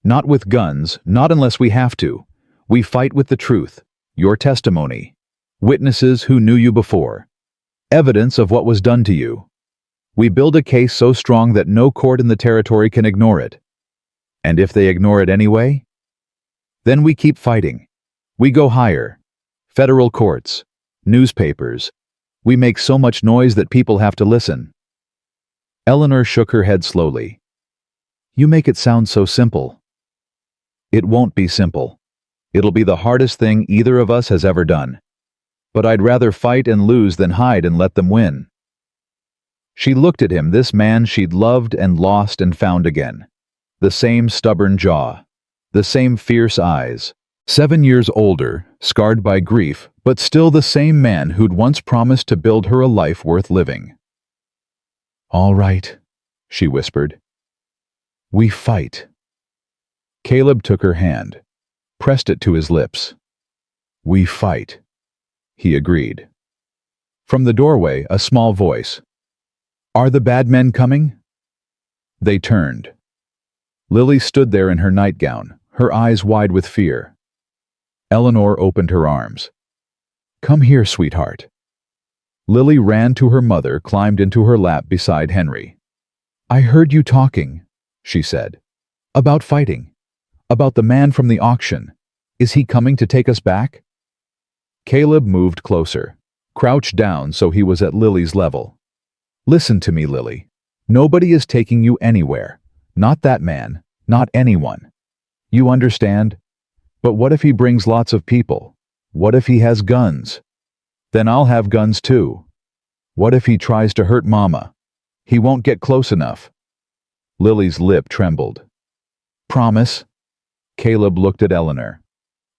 Not with guns, not unless we have to. We fight with the truth, your testimony, witnesses who knew you before, evidence of what was done to you. We build a case so strong that no court in the territory can ignore it. And if they ignore it anyway, then we keep fighting. We go higher. Federal courts, newspapers. We make so much noise that people have to listen." Eleanor shook her head slowly. "You make it sound so simple." "It won't be simple. It'll be the hardest thing either of us has ever done. But I'd rather fight and lose than hide and let them win." She looked at him, this man she'd loved and lost and found again. The same stubborn jaw, the same fierce eyes. 7 years older, scarred by grief, but still the same man who'd once promised to build her a life worth living. "All right," she whispered. "We fight." Caleb took her hand, pressed it to his lips. "We fight," he agreed. From the doorway, a small voice. "Are the bad men coming?" They turned. Lily stood there in her nightgown, her eyes wide with fear. Eleanor opened her arms. "Come here, sweetheart." Lily ran to her mother, climbed into her lap beside Henry. "I heard you talking," she said. "About fighting. About the man from the auction. Is he coming to take us back?" Caleb moved closer, crouched down so he was at Lily's level. "Listen to me, Lily. Nobody is taking you anywhere. Not that man, not anyone. You understand? But what if he brings lots of people? What if he has guns? Then I'll have guns too. What if he tries to hurt Mama? He won't get close enough." Lily's lip trembled. "Promise?" Caleb looked at Eleanor,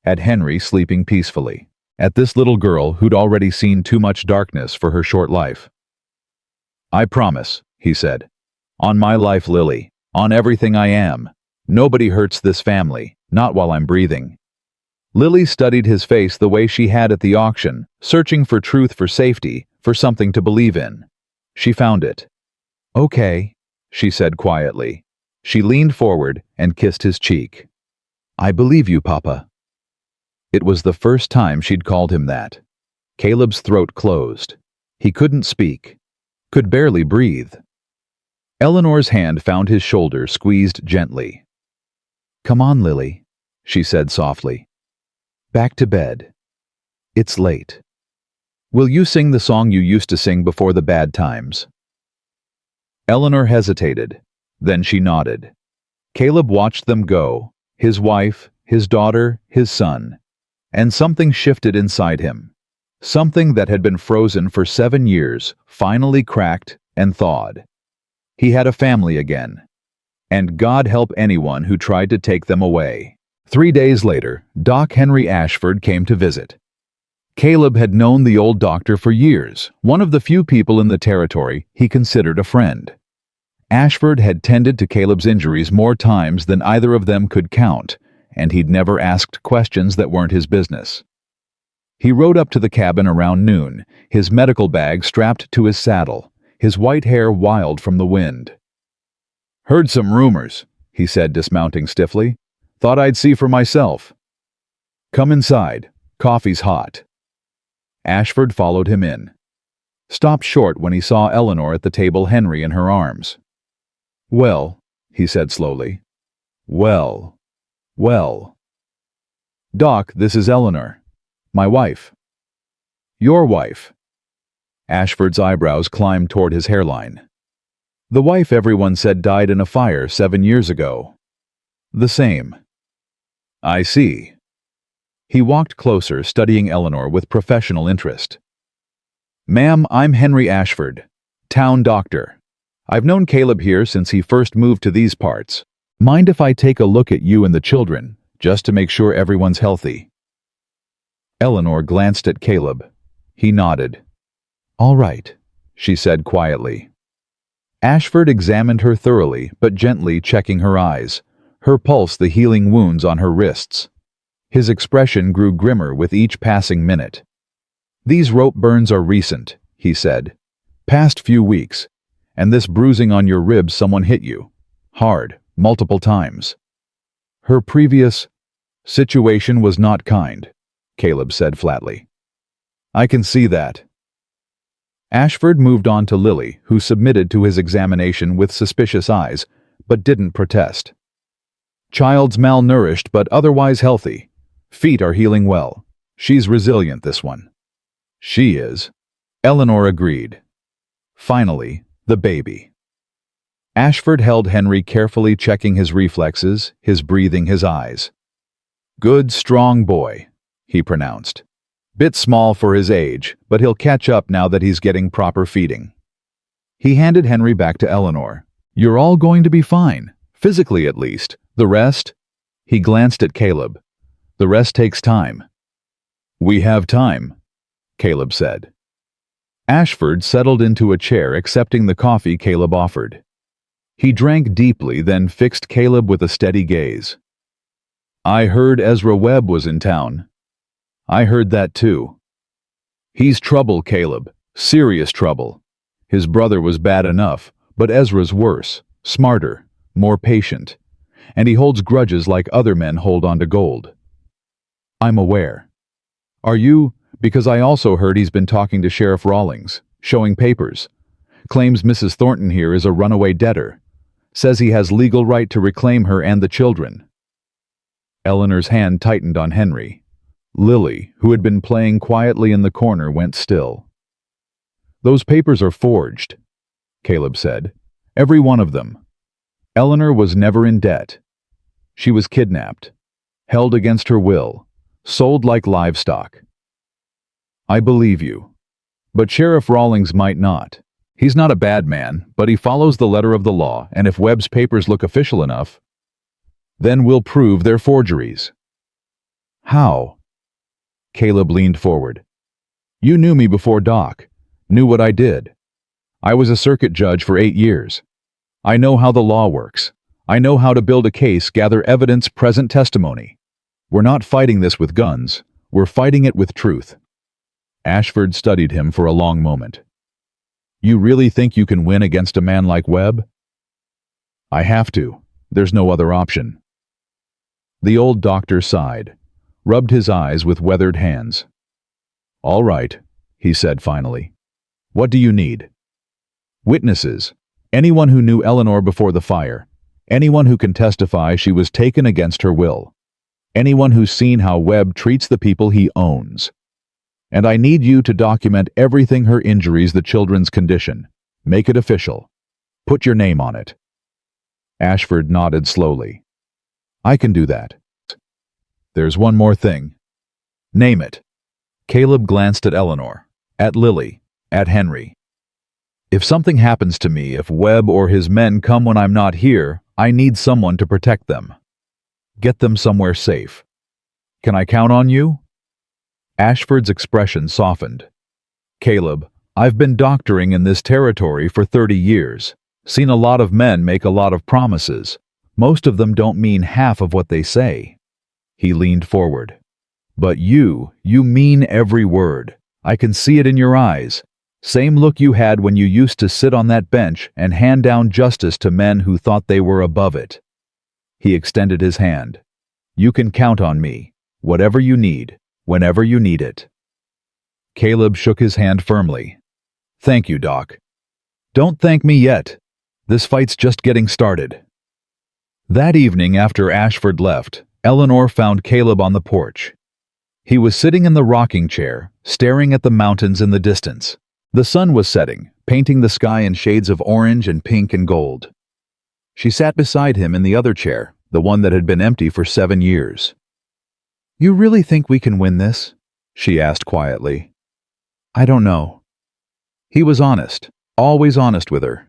at Henry sleeping peacefully, at this little girl who'd already seen too much darkness for her short life. "I promise," he said. "On my life, Lily. On everything I am. Nobody hurts this family, not while I'm breathing." Lily studied his face the way she had at the auction, searching for truth, for safety, for something to believe in. She found it. "Okay," she said quietly. She leaned forward and kissed his cheek. "I believe you, Papa." It was the first time she'd called him that. Caleb's throat closed. He couldn't speak, could barely breathe. Eleanor's hand found his shoulder, squeezed gently. "Come on, Lily," she said softly. "Back to bed. It's late. Will you sing the song you used to sing before the bad times?" Eleanor hesitated. Then she nodded. Caleb watched them go, his wife, his daughter, his son, and something shifted inside him. Something that had been frozen for 7 years finally cracked and thawed. He had a family again, and God help anyone who tried to take them away. 3 days later, Doc Henry Ashford came to visit. Caleb had known the old doctor for years, one of the few people in the territory he considered a friend. Ashford had tended to Caleb's injuries more times than either of them could count, and he'd never asked questions that weren't his business. He rode up to the cabin around noon, his medical bag strapped to his saddle, his white hair wild from the wind. "Heard some rumors," he said, dismounting stiffly. "Thought I'd see for myself." "Come inside. Coffee's hot." Ashford followed him in. Stopped short when he saw Eleanor at the table, Henry in her arms. "Well," he said slowly. "Well. Doc, this is Eleanor. My wife." "Your wife?" Ashford's eyebrows climbed toward his hairline. "The wife everyone said died in a fire 7 years ago." "The same." "I see." He walked closer, studying Eleanor with professional interest. "Ma'am, I'm Henry Ashford, town doctor. I've known Caleb here since he first moved to these parts. Mind if I take a look at you and the children, just to make sure everyone's healthy?" Eleanor glanced at Caleb. He nodded. "All right," she said quietly. Ashford examined her thoroughly, but gently, checking her eyes, her pulse, the healing wounds on her wrists. His expression grew grimmer with each passing minute. "These rope burns are recent," he said. "Past few weeks. And this bruising on your ribs, someone hit you. Hard, multiple times." "Her previous situation was not kind," Caleb said flatly. "I can see that." Ashford moved on to Lily, who submitted to his examination with suspicious eyes, but didn't protest. "Child's malnourished but otherwise healthy. Feet are healing well. She's resilient, this one." "She is," Eleanor agreed. Finally, the baby. Ashford held Henry, carefully checking his reflexes, his breathing, his eyes. "Good, strong boy," he pronounced. "Bit small for his age, but he'll catch up now that he's getting proper feeding." He handed Henry back to Eleanor. "You're all going to be fine, physically at least. The rest?" He glanced at Caleb. "The rest takes time." "We have time," Caleb said. Ashford settled into a chair, accepting the coffee Caleb offered. He drank deeply, then fixed Caleb with a steady gaze. "I heard Ezra Webb was in town." "I heard that too." "He's trouble, Caleb. Serious trouble. His brother was bad enough, but Ezra's worse, smarter, more patient. And he holds grudges like other men hold on to gold." "I'm aware." "Are you? Because I also heard he's been talking to Sheriff Rawlings, showing papers. Claims Mrs. Thornton here is a runaway debtor. Says he has legal right to reclaim her and the children." Eleanor's hand tightened on Henry. Lily, who had been playing quietly in the corner, went still. "Those papers are forged," Caleb said. "Every one of them. Eleanor was never in debt. She was kidnapped, held against her will, sold like livestock." "I believe you. But Sheriff Rawlings might not. He's not a bad man, but he follows the letter of the law, and if Webb's papers look official enough, then we'll prove they're forgeries." "How?" Caleb leaned forward. "You knew me before Doc, knew what I did. I was a circuit judge for 8 years. I know how the law works. I know how to build a case, gather evidence, present testimony. We're not fighting this with guns. We're fighting it with truth." Ashford studied him for a long moment. "You really think you can win against a man like Webb?" "I have to. There's no other option." The old doctor sighed, rubbed his eyes with weathered hands. "All right," he said finally. "What do you need?" "Witnesses. Anyone who knew Eleanor before the fire. Anyone who can testify she was taken against her will. Anyone who's seen how Webb treats the people he owns. And I need you to document everything: her injuries, the children's condition. Make it official. Put your name on it." Ashford nodded slowly. "I can do that." "There's one more thing." "Name it." Caleb glanced at Eleanor, at Lily, at Henry. "If something happens to me, if Webb or his men come when I'm not here, I need someone to protect them." Get them somewhere safe. Can I count on you? Ashford's expression softened. Caleb, I've been doctoring in this territory for 30 years. Seen a lot of men make a lot of promises. Most of them don't mean half of what they say. He leaned forward. But you mean every word. I can see it in your eyes. Same look you had when you used to sit on that bench and hand down justice to men who thought they were above it. He extended his hand. You can count on me. Whatever you need, whenever you need it. Caleb shook his hand firmly. Thank you, Doc. Don't thank me yet. This fight's just getting started. That evening after Ashford left, Eleanor found Caleb on the porch. He was sitting in the rocking chair, staring at the mountains in the distance. The sun was setting, painting the sky in shades of orange and pink and gold. She sat beside him in the other chair, the one that had been empty for 7 years. You really think we can win this? She asked quietly. I don't know. He was honest, always honest with her.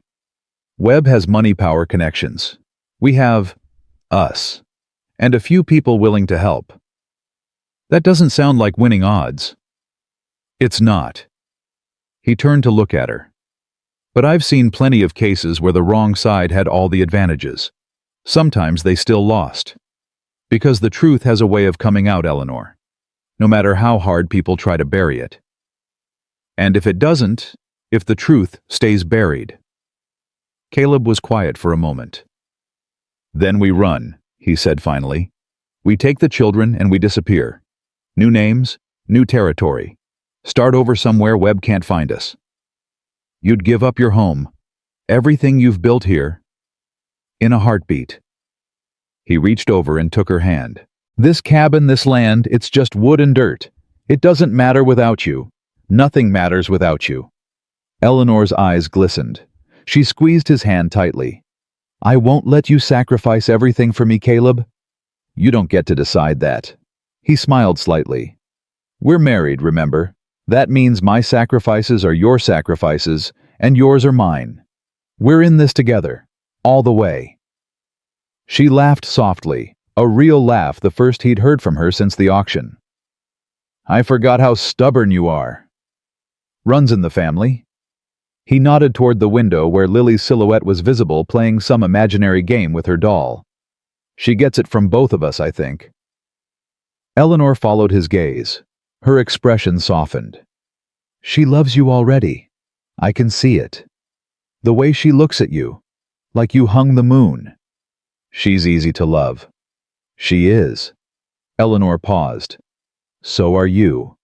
Webb has money power connections. We have us, and a few people willing to help. That doesn't sound like winning odds. It's not. He turned to look at her. But I've seen plenty of cases where the wrong side had all the advantages. Sometimes they still lost. Because the truth has a way of coming out, Eleanor, no matter how hard people try to bury it. And if it doesn't, if the truth stays buried. Caleb was quiet for a moment. Then we run, he said finally. We take the children and we disappear. New names, new territory. Start over somewhere Webb can't find us. You'd give up your home, everything you've built here, in a heartbeat. He reached over and took her hand. This cabin, this land, it's just wood and dirt. It doesn't matter without you. Nothing matters without you. Eleanor's eyes glistened. She squeezed his hand tightly. I won't let you sacrifice everything for me, Caleb. You don't get to decide that. He smiled slightly. We're married, remember? That means my sacrifices are your sacrifices, and yours are mine. We're in this together, all the way. She laughed softly, a real laugh, the first he'd heard from her since the auction. I forgot how stubborn you are. Runs in the family. He nodded toward the window where Lily's silhouette was visible playing some imaginary game with her doll. She gets it from both of us, I think. Eleanor followed his gaze. Her expression softened. She loves you already. I can see it. The way she looks at you, like you hung the moon. She's easy to love. She is. Eleanor paused. So are you.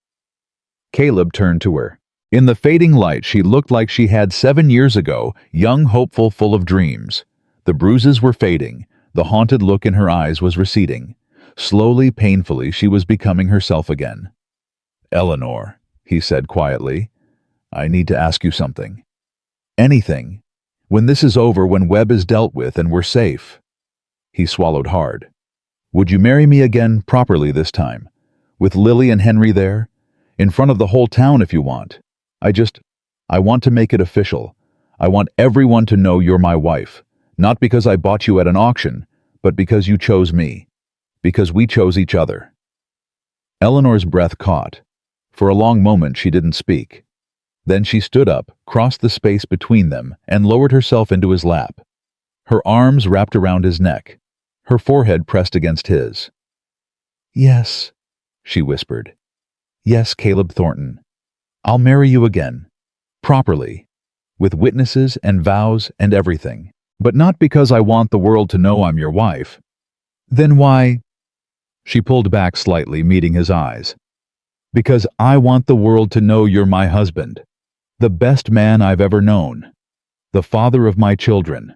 Caleb turned to her. In the fading light, she looked like she had 7 years ago, young, hopeful, full of dreams. The bruises were fading. The haunted look in her eyes was receding. Slowly, painfully, she was becoming herself again. Eleanor, he said quietly, I need to ask you something. Anything. When this is over, when Webb is dealt with and we're safe. He swallowed hard. Would you marry me again, properly this time? With Lily and Henry there? In front of the whole town if you want. I want to make it official. I want everyone to know you're my wife. Not because I bought you at an auction, but because you chose me. Because we chose each other. Eleanor's breath caught. For a long moment she didn't speak. Then she stood up, crossed the space between them, and lowered herself into his lap. Her arms wrapped around his neck. Her forehead pressed against his. Yes, she whispered. Yes, Caleb Thornton. I'll marry you again. Properly. With witnesses and vows and everything. But not because I want the world to know I'm your wife. Then why? She pulled back slightly, meeting his eyes. Because I want the world to know you're my husband. The best man I've ever known. The father of my children.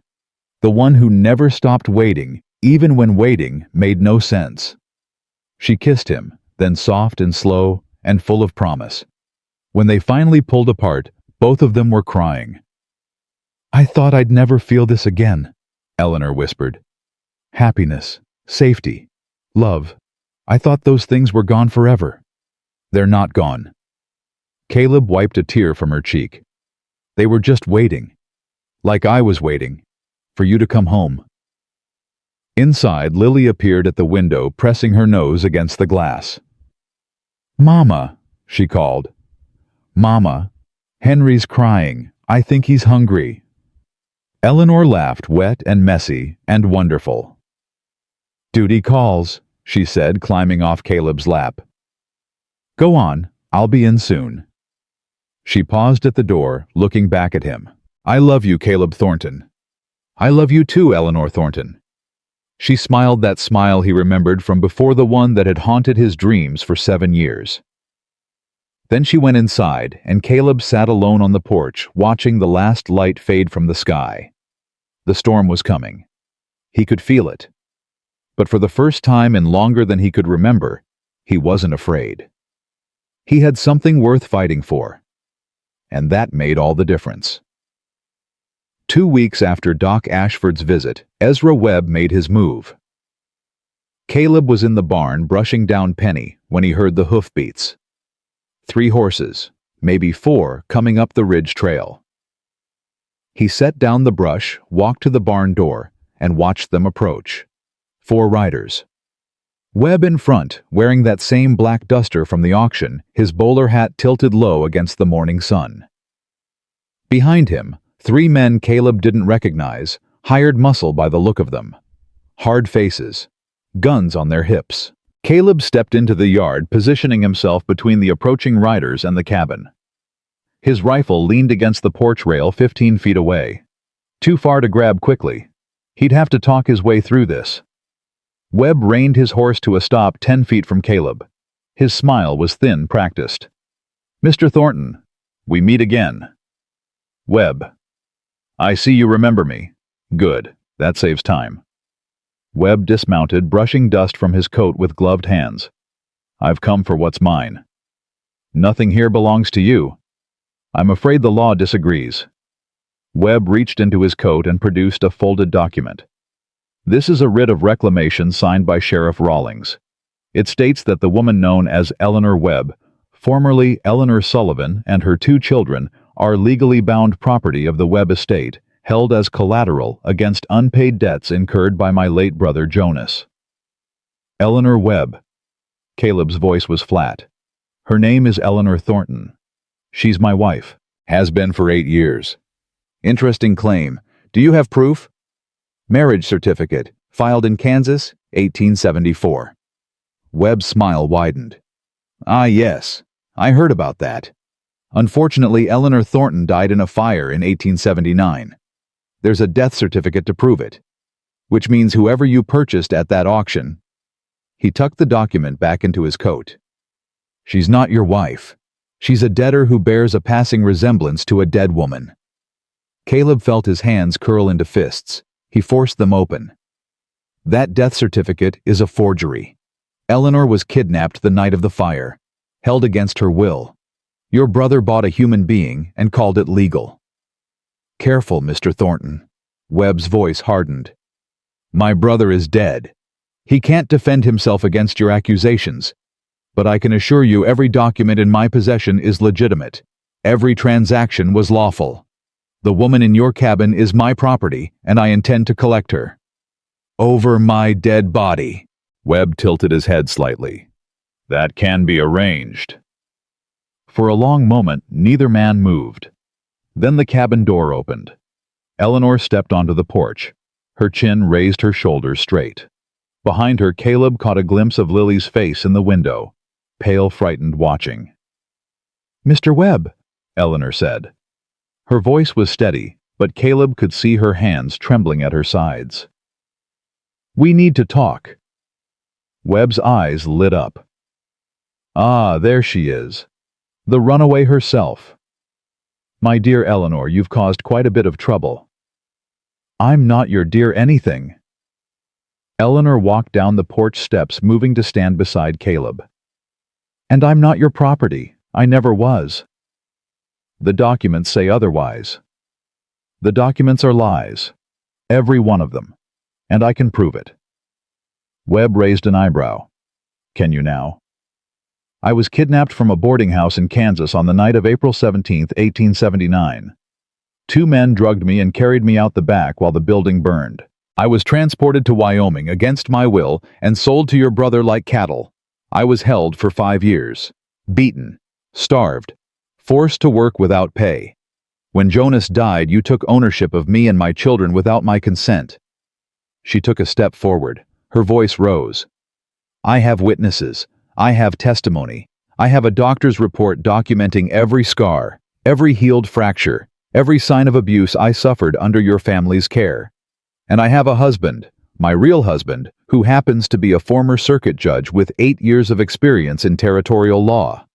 The one who never stopped waiting, even when waiting made no sense. She kissed him, then soft and slow and full of promise. When they finally pulled apart, both of them were crying. I thought I'd never feel this again, Eleanor whispered. Happiness, safety, love. I thought those things were gone forever. They're not gone. Caleb wiped a tear from her cheek. They were just waiting. Like I was waiting. For you to come home. Inside, Lily appeared at the window, pressing her nose against the glass. "Mama," she called. "Mama, Henry's crying. I think he's hungry." Eleanor laughed, wet and messy and wonderful. "Duty calls," she said, climbing off Caleb's lap. "Go on, I'll be in soon." She paused at the door, looking back at him. "I love you, Caleb Thornton." "I love you too, Eleanor Thornton." She smiled, that smile he remembered from before, the one that had haunted his dreams for 7 years. Then she went inside, and Caleb sat alone on the porch, watching the last light fade from the sky. The storm was coming. He could feel it. But for the first time in longer than he could remember, he wasn't afraid. He had something worth fighting for. And that made all the difference. 2 weeks after Doc Ashford's visit, Ezra Webb made his move. Caleb was in the barn brushing down Penny when he heard the hoofbeats. 3 horses, maybe 4, coming up the ridge trail. He set down the brush, walked to the barn door, and watched them approach. 4 riders. Webb in front, wearing that same black duster from the auction, his bowler hat tilted low against the morning sun. Behind him, 3 men Caleb didn't recognize, hired muscle by the look of them. Hard faces, guns on their hips. Caleb stepped into the yard, positioning himself between the approaching riders and the cabin. His rifle leaned against the porch rail 15 feet away. Too far to grab quickly. He'd have to talk his way through this. Webb reined his horse to a stop 10 feet from Caleb. His smile was thin, practiced. "Mr. Thornton, we meet again." "Webb, I see you remember me. Good, that saves time." Webb dismounted, brushing dust from his coat with gloved hands. "I've come for what's mine." "Nothing here belongs to you." "I'm afraid the law disagrees." Webb reached into his coat and produced a folded document. "This is a writ of reclamation signed by Sheriff Rawlings. It states that the woman known as Eleanor Webb, formerly Eleanor Sullivan, and her 2 children are legally bound property of the Webb estate, held as collateral against unpaid debts incurred by my late brother Jonas." "Eleanor Webb." Caleb's voice was flat. "Her name is Eleanor Thornton. She's my wife. Has been for 8 years. Interesting claim. Do you have proof?" "Marriage certificate, filed in Kansas, 1874. Webb's smile widened. "Ah, yes. I heard about that. Unfortunately, Eleanor Thornton died in a fire in 1879. There's a death certificate to prove it. Which means whoever you purchased at that auction..." He tucked the document back into his coat. "She's not your wife. She's a debtor who bears a passing resemblance to a dead woman." Caleb felt his hands curl into fists. He forced them open. "That death certificate is a forgery. Eleanor was kidnapped the night of the fire, held against her will. Your brother bought a human being and called it legal." "Careful, Mr. Thornton." Webb's voice hardened. "My brother is dead. He can't defend himself against your accusations, but I can assure you every document in my possession is legitimate. Every transaction was lawful. The woman in your cabin is my property, and I intend to collect her." "Over my dead body." Webb tilted his head slightly. "That can be arranged." For a long moment, neither man moved. Then the cabin door opened. Eleanor stepped onto the porch. Her chin raised, her shoulders straight. Behind her, Caleb caught a glimpse of Lily's face in the window, pale, frightened, watching. "Mr. Webb," Eleanor said. Her voice was steady, but Caleb could see her hands trembling at her sides. "We need to talk." Webb's eyes lit up. "Ah, there she is. The runaway herself. My dear Eleanor, you've caused quite a bit of trouble." "I'm not your dear anything." Eleanor walked down the porch steps, moving to stand beside Caleb. "And I'm not your property. I never was." "The documents say otherwise." "The documents are lies. Every one of them. And I can prove it." Webb raised an eyebrow. "Can you now?" "I was kidnapped from a boarding house in Kansas on the night of April 17, 1879. 2 men drugged me and carried me out the back while the building burned. I was transported to Wyoming against my will and sold to your brother like cattle. I was held for 5 years. Beaten. Starved. Forced to work without pay. When Jonas died, you took ownership of me and my children without my consent. She took a step forward. Her voice rose. I have witnesses. I have testimony. I have a doctor's report documenting every scar, every healed fracture, every sign of abuse I suffered under your family's care. And I have a husband, my real husband, who happens to be a former circuit judge with 8 years of experience in territorial law.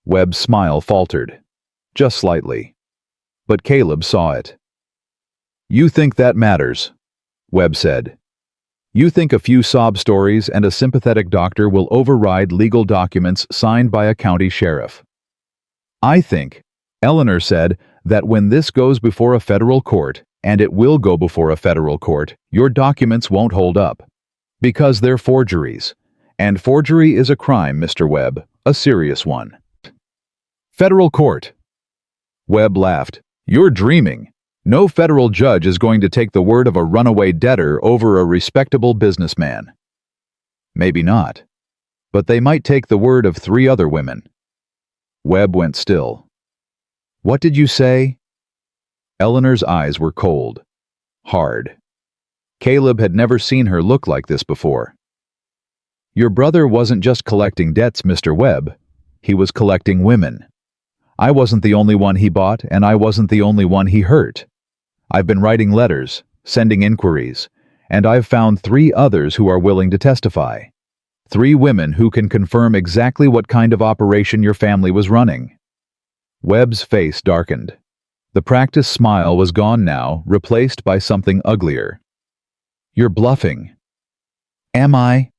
Webb's smile faltered, just slightly. But Caleb saw it. You think that matters, Webb said. You think a few sob stories and a sympathetic doctor will override legal documents signed by a county sheriff. I think, Eleanor said, that when this goes before a federal court, and it will go before a federal court, your documents won't hold up. Because they're forgeries. And forgery is a crime, Mr. Webb, a serious one. Federal court. Webb laughed. You're dreaming. No federal judge is going to take the word of a runaway debtor over a respectable businessman. Maybe not. But they might take the word of 3 other women. Webb went still. What did you say? Eleanor's eyes were cold. Hard. Caleb had never seen her look like this before. Your brother wasn't just collecting debts, Mr. Webb. He was collecting women. I wasn't the only one he bought, and I wasn't the only one he hurt. I've been writing letters, sending inquiries, and I've found 3 others who are willing to testify. 3 women who can confirm exactly what kind of operation your family was running. Webb's face darkened. The practiced smile was gone now, replaced by something uglier. You're bluffing. Am I?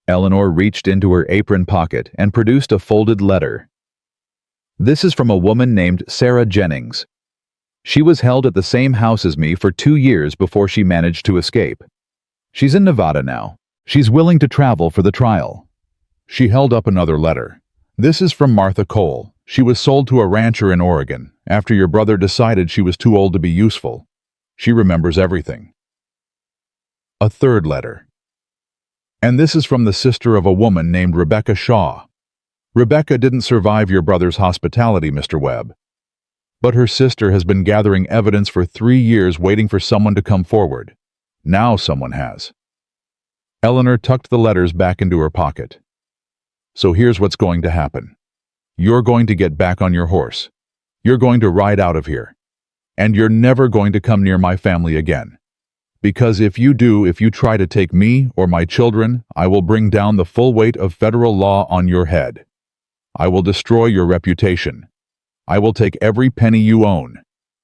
Eleanor reached into her apron pocket and produced a folded letter. This is from a woman named Sarah Jennings. She was held at the same house as me for 2 years before she managed to escape. She's in Nevada now. She's willing to travel for the trial. She held up another letter. This is from Martha Cole. She was sold to a rancher in Oregon after your brother decided she was too old to be useful. She remembers everything. A third letter. And this is from the sister of a woman named Rebecca Shaw. Rebecca didn't survive your brother's hospitality, Mr. Webb. But her sister has been gathering evidence for 3 years waiting for someone to come forward. Now someone has. Eleanor tucked the letters back into her pocket. So here's what's going to happen. You're going to get back on your horse. You're going to ride out of here. And you're never going to come near my family again. Because if you try to take me or my children, I will bring down the full weight of federal law on your head. I will destroy your reputation. I will take every penny you own,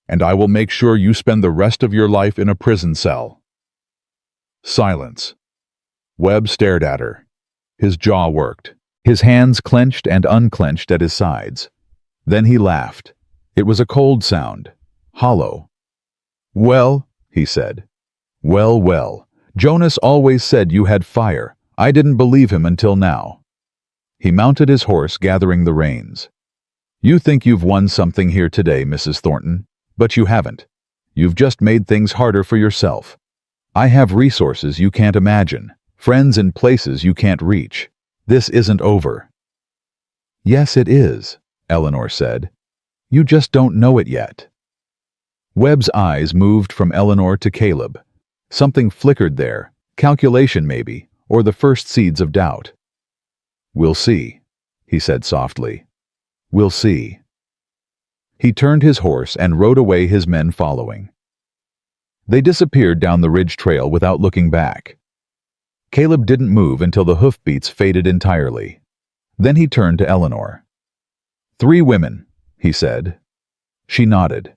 and I will make sure you spend the rest of your life in a prison cell. Silence. Webb stared at her. His jaw worked. His hands clenched and unclenched at his sides. Then he laughed. It was a cold sound, hollow. Well, he said. Well, Jonas always said you had fire. I didn't believe him until now. He mounted his horse, gathering the reins. You think you've won something here today, Mrs. Thornton, but you haven't. You've just made things harder for yourself. I have resources you can't imagine, friends and places you can't reach. This isn't over. Yes, it is, Eleanor said. You just don't know it yet. Webb's eyes moved from Eleanor to Caleb. Something flickered there, calculation maybe, or the first seeds of doubt. We'll see, he said softly. We'll see. He turned his horse and rode away, his men following. They disappeared down the ridge trail without looking back. Caleb didn't move until the hoofbeats faded entirely. Then he turned to Eleanor. 3 women, he said. She nodded.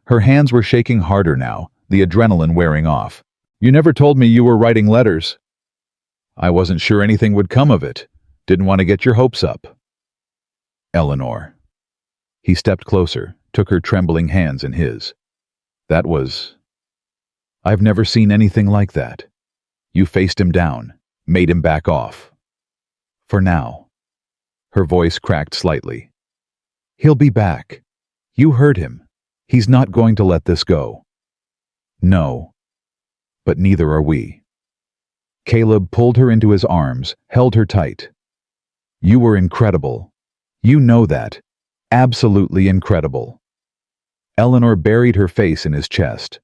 Her hands were shaking harder now, the adrenaline wearing off. You never told me you were writing letters. I wasn't sure anything would come of it. Didn't want to get your hopes up. Eleanor. He stepped closer, took her trembling hands in his. That was... I've never seen anything like that. You faced him down, made him back off. For now. Her voice cracked slightly. He'll be back. You heard him. He's not going to let this go. No. but neither are we. Caleb pulled her into his arms, held her tight. You were incredible. You know that. Absolutely incredible. Eleanor buried her face in his chest.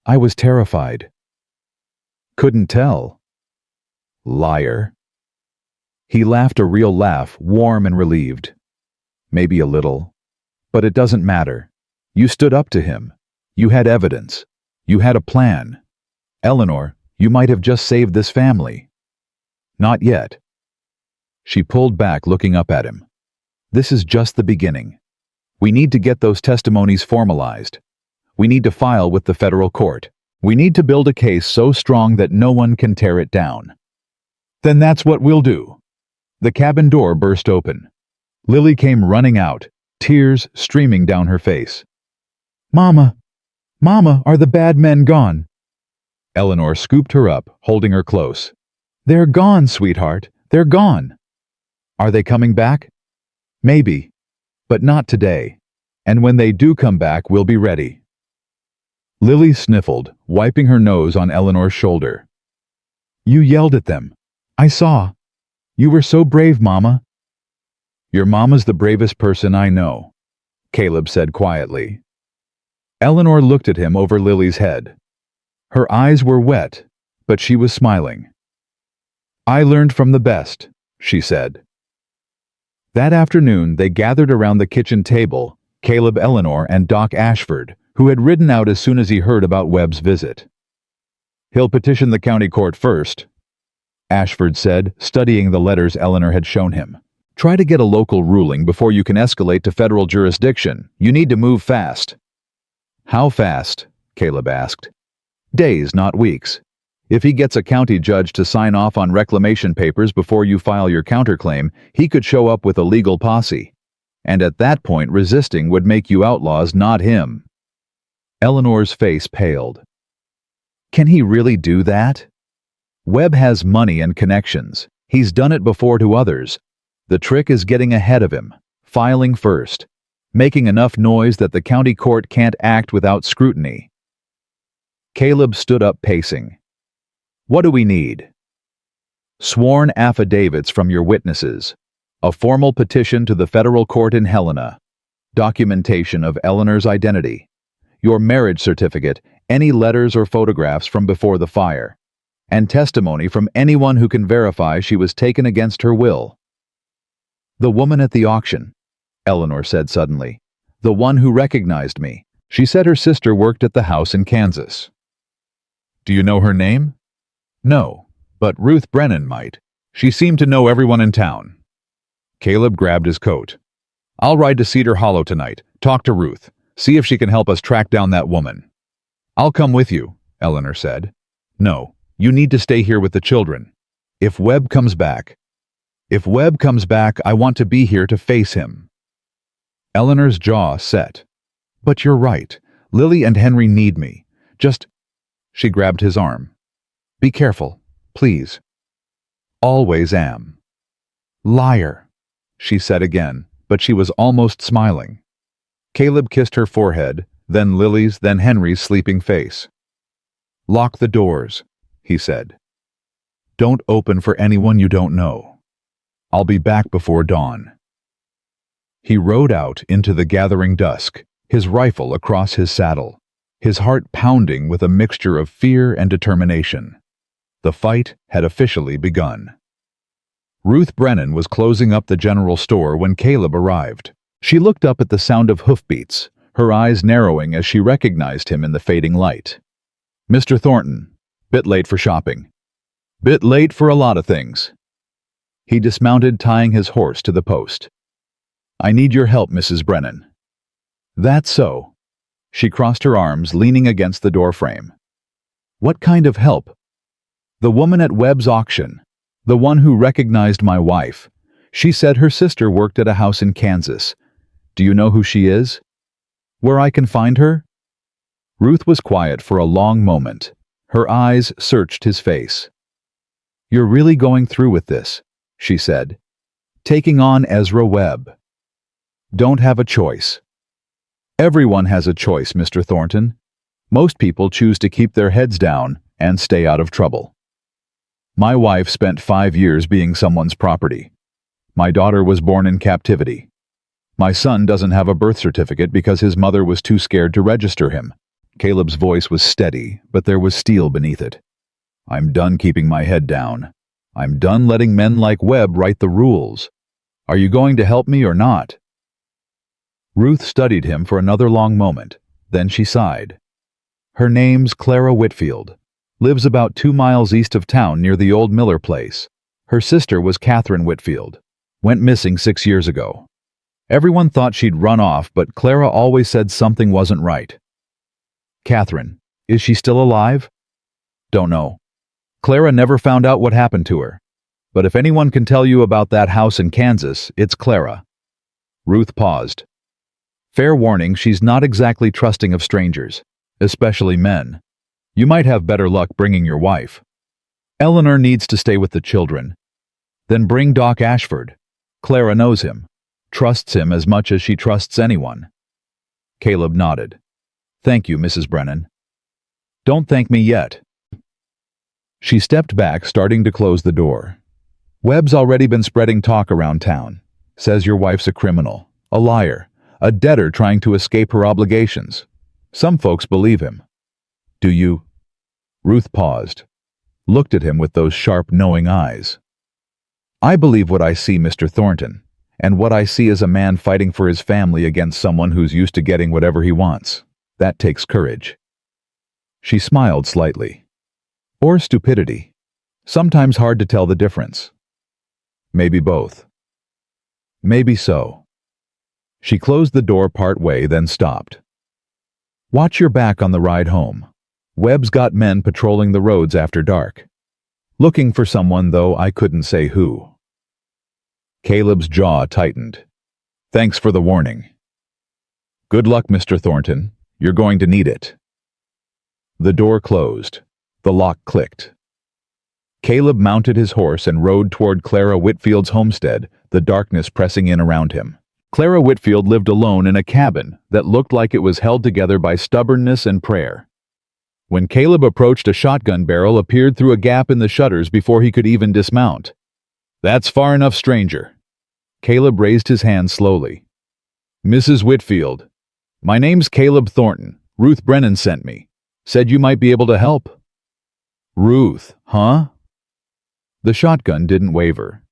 I was terrified. Couldn't tell. Liar. He laughed a real laugh, warm and relieved. Maybe a little. But it doesn't matter. You stood up to him. You had evidence. You had a plan. Eleanor, you might have just saved this family. Not yet. She pulled back, looking up at him. This is just the beginning. We need to get those testimonies formalized. We need to file with the federal court. We need to build a case so strong that no one can tear it down. Then that's what we'll do. The cabin door burst open. Lily came running out, tears streaming down her face. Mama! Mama, are the bad men gone? Eleanor scooped her up, holding her close. They're gone, sweetheart. They're gone. Are they coming back? Maybe. But not today. And when they do come back, we'll be ready. Lily sniffled, wiping her nose on Eleanor's shoulder. You yelled at them. I saw. You were so brave, Mama. Your mama's the bravest person I know, Caleb said quietly. Eleanor looked at him over Lily's head. Her eyes were wet, but she was smiling. I learned from the best, she said. That afternoon, they gathered around the kitchen table, Caleb, Eleanor, and Doc Ashford, who had ridden out as soon as he heard about Webb's visit. He'll petition the county court first, Ashford said, studying the letters Eleanor had shown him. Try to get a local ruling before you can escalate to federal jurisdiction. You need to move fast. How fast? Caleb asked. Days, not weeks. If he gets a county judge to sign off on reclamation papers before you file your counterclaim, he could show up with a legal posse. And at that point, resisting would make you outlaws, not him. Eleanor's face paled. Can he really do that? Webb has money and connections. He's done it before to others. The trick is getting ahead of him, filing first, making enough noise that the county court can't act without scrutiny. Caleb stood up, pacing. What do we need? Sworn affidavits from your witnesses, a formal petition to the federal court in Helena, documentation of Eleanor's identity, your marriage certificate, any letters or photographs from before the fire, and testimony from anyone who can verify she was taken against her will. The woman at the auction, Eleanor said suddenly. The one who recognized me. She said her sister worked at the house in Kansas. Do you know her name? No, but Ruth Brennan might. She seemed to know everyone in town. Caleb grabbed his coat. I'll ride to Cedar Hollow tonight, talk to Ruth, see if she can help us track down that woman. I'll come with you, Eleanor said. No, you need to stay here with the children. If Webb comes back, I want to be here to face him. Eleanor's jaw set. But you're right. Lily and Henry need me. She grabbed his arm. Be careful, please. Always am. Liar, she said again, but she was almost smiling. Caleb kissed her forehead, then Lily's, then Henry's sleeping face. Lock the doors, he said. Don't open for anyone you don't know. I'll be back before dawn. He rode out into the gathering dusk, his rifle across his saddle, his heart pounding with a mixture of fear and determination. The fight had officially begun. Ruth Brennan was closing up the general store when Caleb arrived. She looked up at the sound of hoofbeats, her eyes narrowing as she recognized him in the fading light. Mr. Thornton, bit late for shopping. Bit late for a lot of things. He dismounted, tying his horse to the post. I need your help, Mrs. Brennan. That's so. She crossed her arms, leaning against the doorframe. What kind of help? The woman at Webb's auction. The one who recognized my wife. She said her sister worked at a house in Kansas. Do you know who she is? Where I can find her? Ruth was quiet for a long moment. Her eyes searched his face. You're really going through with this, she said. Taking on Ezra Webb. Don't have a choice. Everyone has a choice, Mr. Thornton. Most people choose to keep their heads down, and stay out of trouble. My wife spent 5 years being someone's property. My daughter was born in captivity. My son doesn't have a birth certificate because his mother was too scared to register him. Caleb's voice was steady, but there was steel beneath it. I'm done keeping my head down. I'm done letting men like Webb write the rules. Are you going to help me or not? Ruth studied him for another long moment. Then she sighed. Her name's Clara Whitfield. Lives about 2 miles east of town near the old Miller place. Her sister was Catherine Whitfield. Went missing 6 years ago. Everyone thought she'd run off, but Clara always said something wasn't right. Catherine, is she still alive? Don't know. Clara never found out what happened to her. But if anyone can tell you about that house in Kansas, it's Clara. Ruth paused. Fair warning, she's not exactly trusting of strangers, especially men. You might have better luck bringing your wife. Eleanor needs to stay with the children. Then bring Doc Ashford. Clara knows him, trusts him as much as she trusts anyone. Caleb nodded. Thank you, Mrs. Brennan. Don't thank me yet. She stepped back, starting to close the door. Webb's already been spreading talk around town. Says your wife's a criminal, a liar, a debtor trying to escape her obligations. Some folks believe him. Do you? Ruth paused, looked at him with those sharp, knowing eyes. I believe what I see, Mr. Thornton, and what I see is a man fighting for his family against someone who's used to getting whatever he wants. That takes courage. She smiled slightly. Or stupidity. Sometimes hard to tell the difference. Maybe both. Maybe so. She closed the door part way, then stopped. Watch your back on the ride home. Webb's got men patrolling the roads after dark. Looking for someone, though I couldn't say who. Caleb's jaw tightened. Thanks for the warning. Good luck, Mr. Thornton. You're going to need it. The door closed. The lock clicked. Caleb mounted his horse and rode toward Clara Whitfield's homestead, the darkness pressing in around him. Clara Whitfield lived alone in a cabin that looked like it was held together by stubbornness and prayer. When Caleb approached, a shotgun barrel appeared through a gap in the shutters before he could even dismount. That's far enough, stranger. Caleb raised his hand slowly. Mrs. Whitfield, my name's Caleb Thornton. Ruth Brennan sent me. Said you might be able to help. Ruth, huh? The shotgun didn't waver.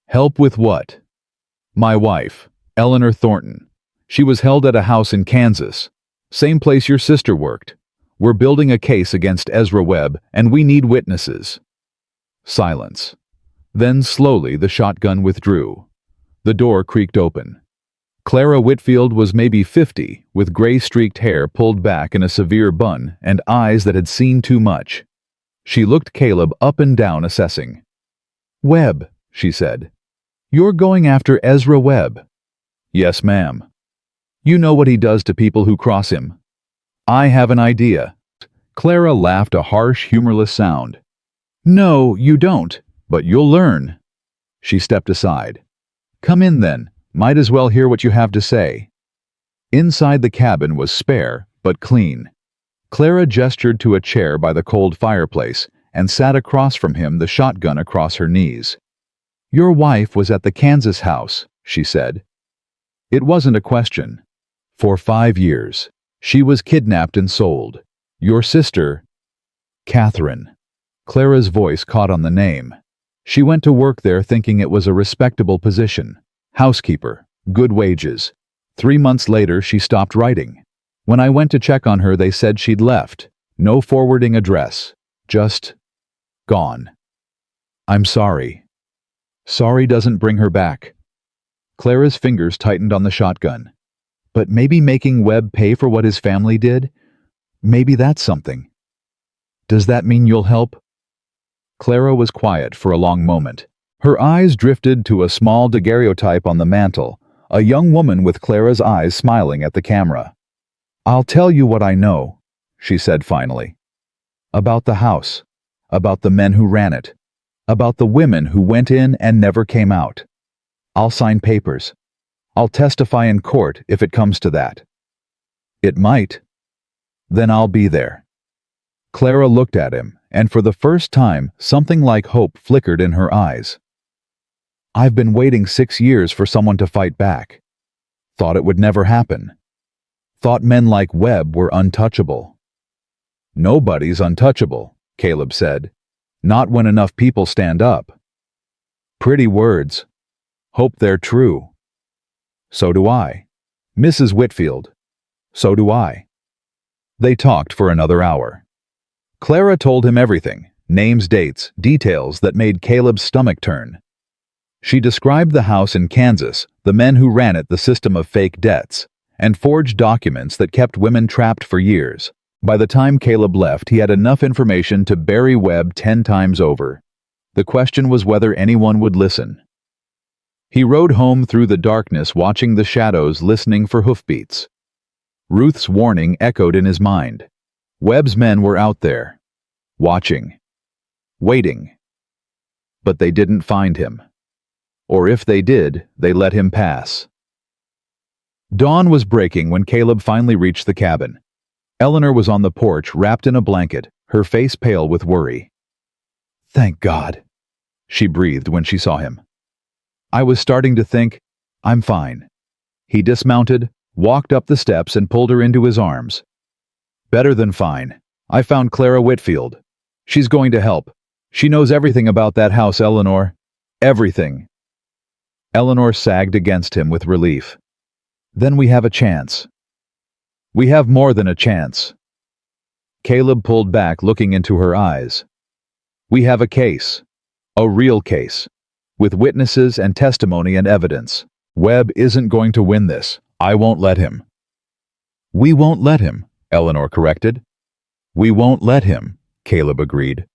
Help with what? My wife, Eleanor Thornton. She was held at a house in Kansas. Same place your sister worked. We're building a case against Ezra Webb, and we need witnesses. Silence. Then slowly the shotgun withdrew. The door creaked open. Clara Whitfield was maybe 50, with gray-streaked hair pulled back in a severe bun and eyes that had seen too much. She looked Caleb up and down, assessing. Webb, she said. You're going after Ezra Webb. Yes, ma'am. You know what he does to people who cross him. I have an idea. Clara laughed, a harsh, humorless sound. No, you don't, but you'll learn. She stepped aside. Come in then. Might as well hear what you have to say. Inside the cabin was spare, but clean. Clara gestured to a chair by the cold fireplace and sat across from him, the shotgun across her knees. Your wife was at the Kansas house, she said. It wasn't a question. For 5 years. She was kidnapped and sold. Your sister, Catherine. Clara's voice caught on the name. She went to work there thinking it was a respectable position. Housekeeper, good wages. 3 months later, she stopped writing. When I went to check on her, they said she'd left. No forwarding address. Just gone. I'm sorry. Sorry doesn't bring her back. Clara's fingers tightened on the shotgun. But maybe making Webb pay for what his family did? Maybe that's something. Does that mean you'll help? Clara was quiet for a long moment. Her eyes drifted to a small daguerreotype on the mantel, a young woman with Clara's eyes smiling at the camera. I'll tell you what I know, she said finally. About the house, about the men who ran it, about the women who went in and never came out. I'll sign papers. I'll testify in court if it comes to that. It might. Then I'll be there. Clara looked at him, and for the first time, something like hope flickered in her eyes. "I've been waiting 6 years for someone to fight back. Thought it would never happen. Thought men like Webb were untouchable." "Nobody's untouchable," Caleb said. "Not when enough people stand up." "Pretty words. Hope they're true." "So do I." "Mrs. Whitfield." "So do I." They talked for another hour. Clara told him everything, names, dates, details that made Caleb's stomach turn. She described the house in Kansas, the men who ran it, the system of fake debts, and forged documents that kept women trapped for years. By the time Caleb left, he had enough information to bury Webb 10 times over. The question was whether anyone would listen. He rode home through the darkness, watching the shadows, listening for hoofbeats. Ruth's warning echoed in his mind. Webb's men were out there, watching, waiting. But they didn't find him. Or if they did, they let him pass. Dawn was breaking when Caleb finally reached the cabin. Eleanor was on the porch, wrapped in a blanket, her face pale with worry. "Thank God," she breathed when she saw him. "I was starting to think, I'm fine." He dismounted, walked up the steps, and pulled her into his arms. "Better than fine. I found Clara Whitfield. She's going to help. She knows everything about that house, Eleanor. Everything." Eleanor sagged against him with relief. "Then we have a chance." "We have more than a chance." Caleb pulled back, looking into her eyes. "We have a case. A real case. With witnesses and testimony and evidence. Webb isn't going to win this. I won't let him." "We won't let him," Eleanor corrected. "We won't let him," Caleb agreed.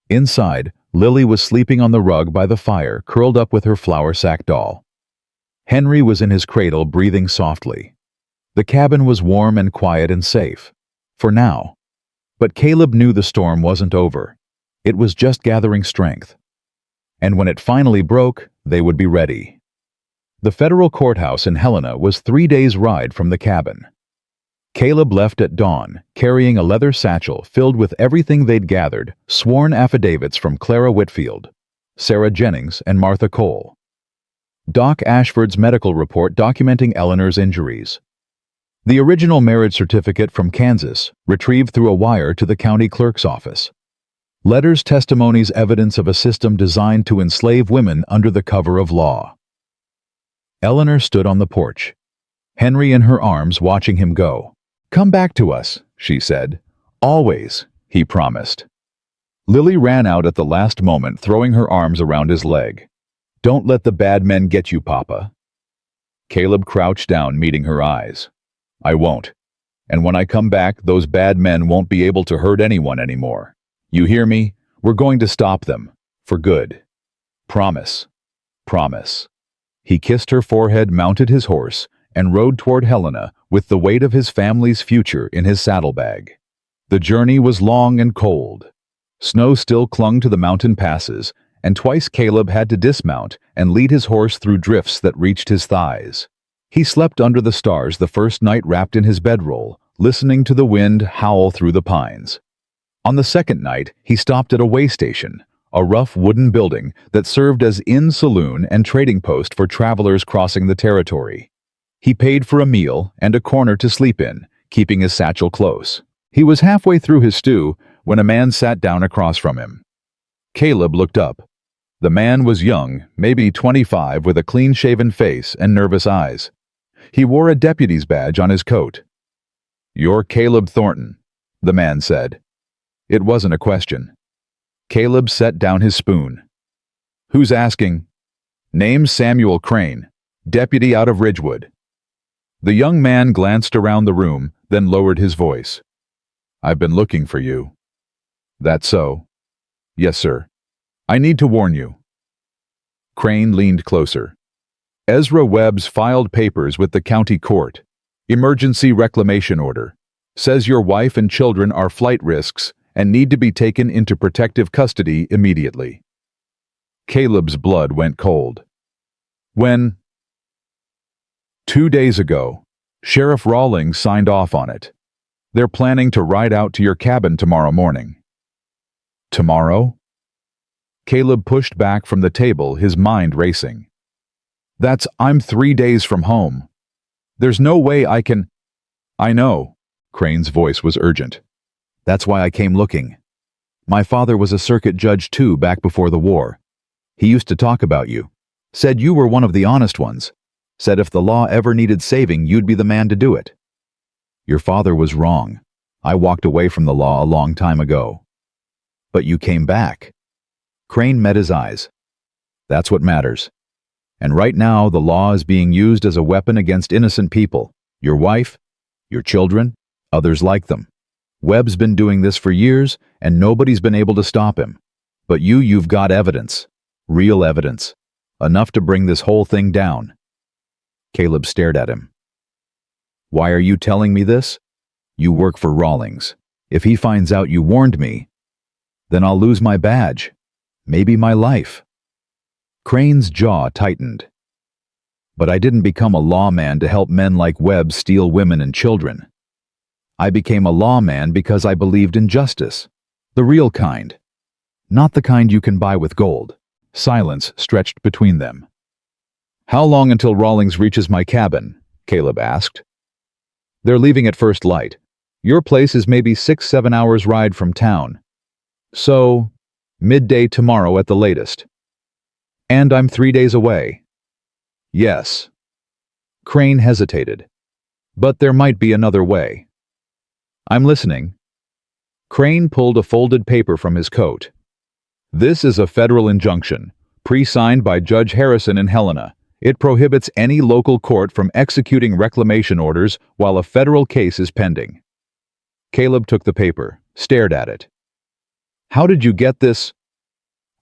Inside, Lily was sleeping on the rug by the fire, curled up with her flour sack doll. Henry was in his cradle, breathing softly. The cabin was warm and quiet and safe. For now. But Caleb knew the storm wasn't over. It was just gathering strength. And when it finally broke, they would be ready. The federal courthouse in Helena was 3 days' ride from the cabin. Caleb left at dawn, carrying a leather satchel filled with everything they'd gathered, sworn affidavits from Clara Whitfield, Sarah Jennings, and Martha Cole. Doc Ashford's medical report documenting Eleanor's injuries. The original marriage certificate from Kansas, retrieved through a wire to the county clerk's office. Letters, testimonies, evidence of a system designed to enslave women under the cover of law. Eleanor stood on the porch, Henry in her arms, watching him go. "Come back to us," she said. "Always," he promised. Lily ran out at the last moment, throwing her arms around his leg. "Don't let the bad men get you, Papa." Caleb crouched down, meeting her eyes. "I won't. And when I come back, those bad men won't be able to hurt anyone anymore. You hear me? We're going to stop them. For good. Promise. Promise." He kissed her forehead, mounted his horse, and rode toward Helena with the weight of his family's future in his saddlebag. The journey was long and cold. Snow still clung to the mountain passes, and twice Caleb had to dismount and lead his horse through drifts that reached his thighs. He slept under the stars the first night, wrapped in his bedroll, listening to the wind howl through the pines. On the second night, he stopped at a way station, a rough wooden building that served as inn, saloon, and trading post for travelers crossing the territory. He paid for a meal and a corner to sleep in, keeping his satchel close. He was halfway through his stew when a man sat down across from him. Caleb looked up. The man was young, maybe 25, with a clean-shaven face and nervous eyes. He wore a deputy's badge on his coat. "You're Caleb Thornton," the man said. It wasn't a question. Caleb set down his spoon. "Who's asking?" "Name's Samuel Crane, deputy out of Ridgewood." The young man glanced around the room, then lowered his voice. "I've been looking for you." "That's so?" "Yes, sir. I need to warn you." Crane leaned closer. "Ezra Webb's filed papers with the county court. Emergency reclamation order. Says your wife and children are flight risks and need to be taken into protective custody immediately." Caleb's blood went cold. "When?" 2 days ago. Sheriff Rawlings signed off on it. They're planning to ride out to your cabin tomorrow morning." Tomorrow? Caleb pushed back from the table, his mind racing. I'm 3 days from home. There's no way I can... I know. Crane's voice was urgent. That's why I came looking. My father was a circuit judge too back before the war. He used to talk about you. Said you were one of the honest ones. Said if the law ever needed saving, you'd be the man to do it. Your father was wrong. I walked away from the law a long time ago. But you came back. Crane met his eyes. That's what matters. And right now, the law is being used as a weapon against innocent people. Your wife, your children, others like them. Webb's been doing this for years, and nobody's been able to stop him. But you've got evidence. Real evidence. Enough to bring this whole thing down. Caleb stared at him. Why are you telling me this? You work for Rawlings. If he finds out you warned me, then I'll lose my badge. Maybe my life. Crane's jaw tightened. But I didn't become a lawman to help men like Webb steal women and children. I became a lawman because I believed in justice. The real kind. Not the kind you can buy with gold. Silence stretched between them. How long until Rawlings reaches my cabin? Caleb asked. They're leaving at first light. Your place is maybe 6-7 hours ride from town. So, midday tomorrow at the latest. And I'm 3 days away. Yes. Crane hesitated. But there might be another way. I'm listening. Crane pulled a folded paper from his coat. This is a federal injunction, pre-signed by Judge Harrison in Helena. It prohibits any local court from executing reclamation orders while a federal case is pending. Caleb took the paper, stared at it. How did you get this?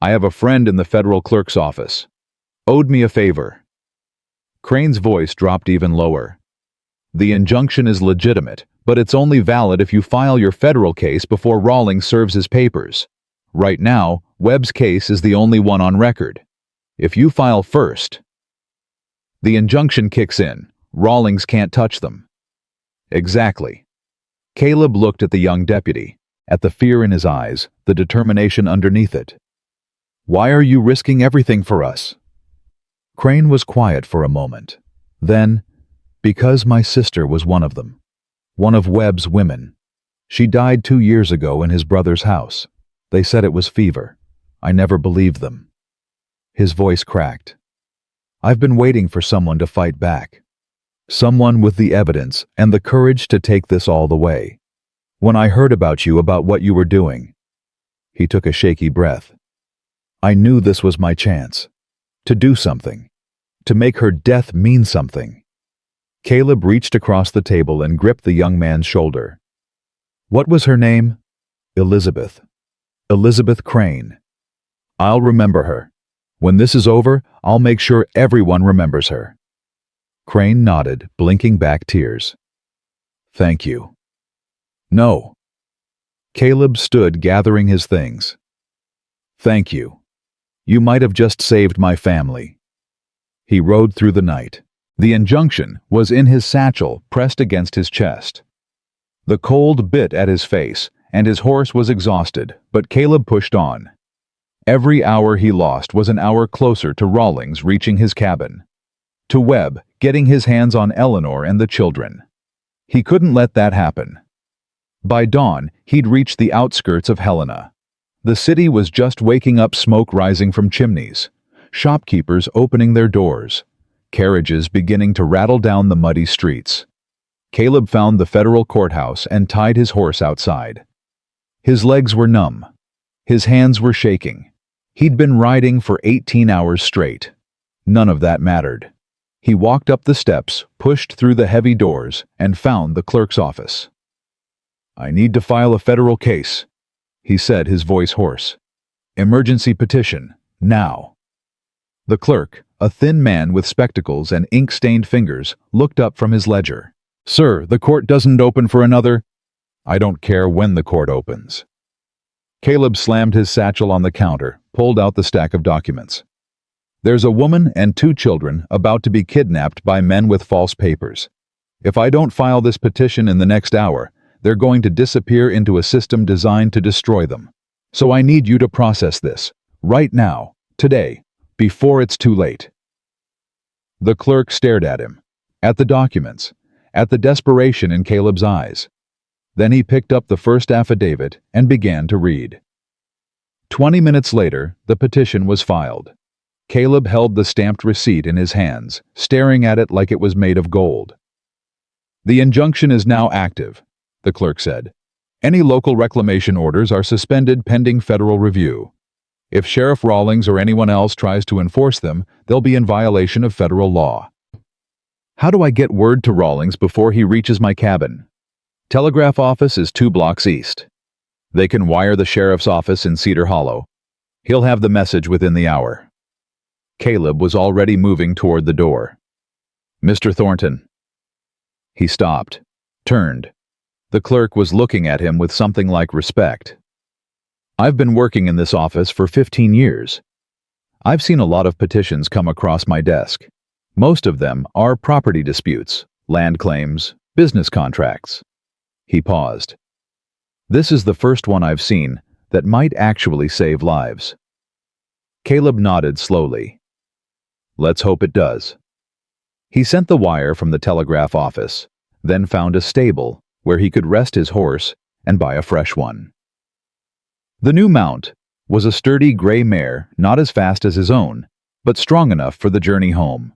I have a friend in the federal clerk's office. Owed me a favor. Crane's voice dropped even lower. The injunction is legitimate, but it's only valid if you file your federal case before Rawlings serves his papers. Right now, Webb's case is the only one on record. If you file first, the injunction kicks in. Rawlings can't touch them. Exactly. Caleb looked at the young deputy, at the fear in his eyes, the determination underneath it. Why are you risking everything for us? Crane was quiet for a moment. Then, because my sister was one of them. One of Webb's women. She died 2 years ago in his brother's house. They said it was fever. I never believed them. His voice cracked. I've been waiting for someone to fight back. Someone with the evidence and the courage to take this all the way. When I heard about what you were doing. He took a shaky breath. I knew this was my chance. To do something. To make her death mean something. Caleb reached across the table and gripped the young man's shoulder. What was her name? Elizabeth. Elizabeth Crane. I'll remember her. When this is over, I'll make sure everyone remembers her. Crane nodded, blinking back tears. Thank you. No. Caleb stood gathering his things. Thank you. You might have just saved my family. He rode through the night. The injunction was in his satchel, pressed against his chest. The cold bit at his face, and his horse was exhausted, but Caleb pushed on. Every hour he lost was an hour closer to Rawlings reaching his cabin. To Webb getting his hands on Eleanor and the children. He couldn't let that happen. By dawn, he'd reached the outskirts of Helena. The city was just waking up, smoke rising from chimneys, shopkeepers opening their doors, carriages beginning to rattle down the muddy streets. Caleb found the federal courthouse and tied his horse outside. His legs were numb. His hands were shaking. He'd been riding for 18 hours straight. None of that mattered. He walked up the steps, pushed through the heavy doors, and found the clerk's office. I need to file a federal case, he said, his voice hoarse. Emergency petition, now. The clerk, a thin man with spectacles and ink-stained fingers, looked up from his ledger. Sir, the court doesn't open for another... I don't care when the court opens. Caleb slammed his satchel on the counter, pulled out the stack of documents. There's a woman and 2 children about to be kidnapped by men with false papers. If I don't file this petition in the next hour, they're going to disappear into a system designed to destroy them. So I need you to process this, right now, today, before it's too late." The clerk stared at him, at the documents, at the desperation in Caleb's eyes. Then he picked up the first affidavit and began to read. 20 minutes later, the petition was filed. Caleb held the stamped receipt in his hands, staring at it like it was made of gold. "The injunction is now active," the clerk said. "Any local reclamation orders are suspended pending federal review. If Sheriff Rawlings or anyone else tries to enforce them, they'll be in violation of federal law." "How do I get word to Rawlings before he reaches my cabin?" "Telegraph office is 2 blocks east. They can wire the sheriff's office in Cedar Hollow. He'll have the message within the hour." Caleb was already moving toward the door. "Mr. Thornton." He stopped, turned. The clerk was looking at him with something like respect. "I've been working in this office for 15 years. I've seen a lot of petitions come across my desk. Most of them are property disputes, land claims, business contracts." He paused. "This is the first one I've seen that might actually save lives." Caleb nodded slowly. "Let's hope it does." He sent the wire from the telegraph office, then found a stable where he could rest his horse and buy a fresh one. The new mount was a sturdy gray mare, not as fast as his own, but strong enough for the journey home.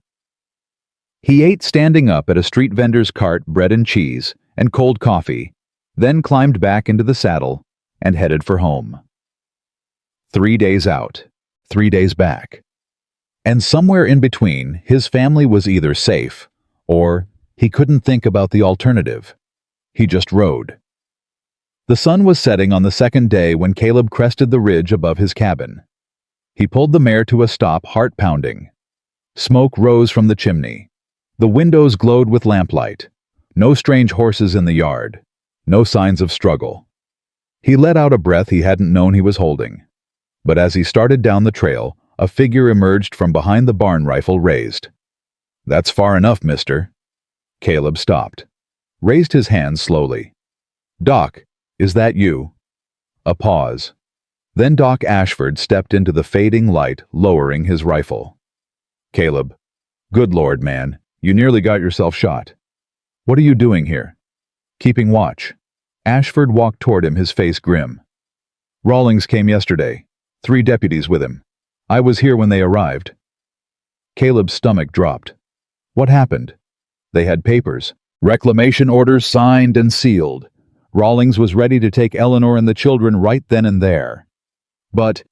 He ate standing up at a street vendor's cart bread and cheese and cold coffee, then climbed back into the saddle and headed for home. 3 days out, 3 days back. And somewhere in between, his family was either safe, or he couldn't think about the alternative. He just rode. The sun was setting on the second day when Caleb crested the ridge above his cabin. He pulled the mare to a stop, heart pounding. Smoke rose from the chimney. The windows glowed with lamplight. No strange horses in the yard. No signs of struggle. He let out a breath he hadn't known he was holding. But as he started down the trail, a figure emerged from behind the barn, rifle raised. "That's far enough, mister." Caleb stopped, raised his hands slowly. "Doc, is that you?" A pause. Then Doc Ashford stepped into the fading light, lowering his rifle. "Caleb, good Lord, man, you nearly got yourself shot. What are you doing here?" "Keeping watch." Ashford walked toward him, his face grim. "Rawlings came yesterday. 3 deputies with him. I was here when they arrived." Caleb's stomach dropped. What happened? They had papers, reclamation orders signed and sealed. Rawlings was ready to take Eleanor and the children right then and there. But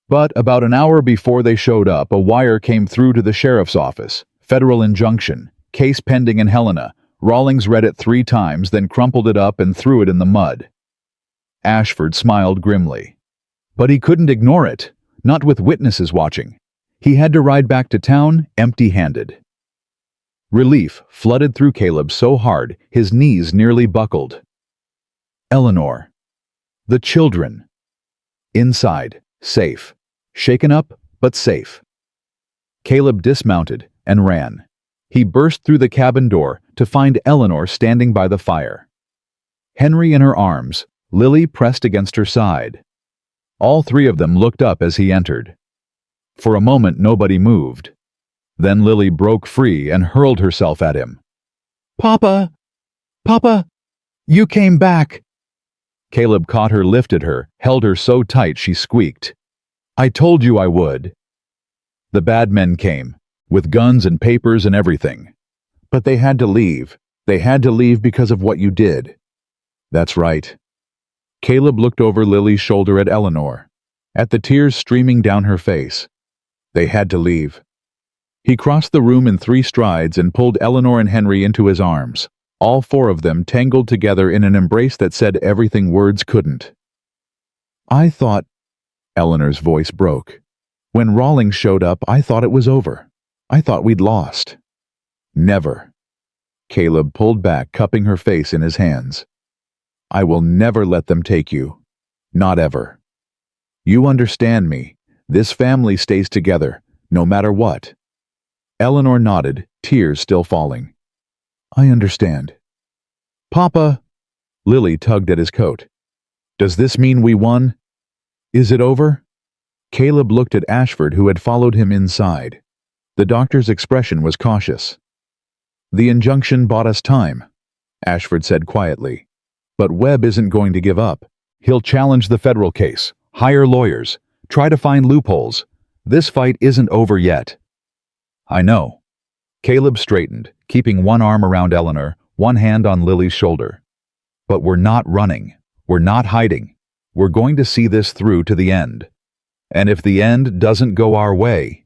about an hour before they showed up, a wire came through to the sheriff's office. Federal injunction. Case pending in Helena. Rawlings read it 3 times, then crumpled it up and threw it in the mud. Ashford smiled grimly. But he couldn't ignore it, not with witnesses watching. He had to ride back to town empty-handed. Relief flooded through Caleb so hard his knees nearly buckled. Eleanor. The children. Inside, safe. Shaken up, but safe. Caleb dismounted and ran. He burst through the cabin door to find Eleanor standing by the fire. Henry in her arms, Lily pressed against her side. All 3 of them looked up as he entered. For a moment nobody moved. Then Lily broke free and hurled herself at him. "Papa! Papa! You came back!" Caleb caught her, lifted her, held her so tight she squeaked. "I told you I would." The bad men came, with guns and papers and everything. But they had to leave. They had to leave because of what you did. That's right. Caleb looked over Lily's shoulder at Eleanor, at the tears streaming down her face. They had to leave. He crossed the room in 3 strides and pulled Eleanor and Henry into his arms, all 4 of them tangled together in an embrace that said everything words couldn't. "I thought," Eleanor's voice broke. "When Rawlings showed up, I thought it was over. I thought we'd lost." "Never." Caleb pulled back, cupping her face in his hands. "I will never let them take you. Not ever. You understand me. This family stays together, no matter what." Eleanor nodded, tears still falling. "I understand." "Papa!" Lily tugged at his coat. "Does this mean we won?" Is it over? Caleb looked at Ashford, who had followed him inside. The doctor's expression was cautious. The injunction bought us time, Ashford said quietly. But Webb isn't going to give up. He'll challenge the federal case, hire lawyers, try to find loopholes. This fight isn't over yet. I know. Caleb straightened, keeping one arm around Eleanor, one hand on Lily's shoulder. But we're not running. We're not hiding. We're going to see this through to the end. And if the end doesn't go our way...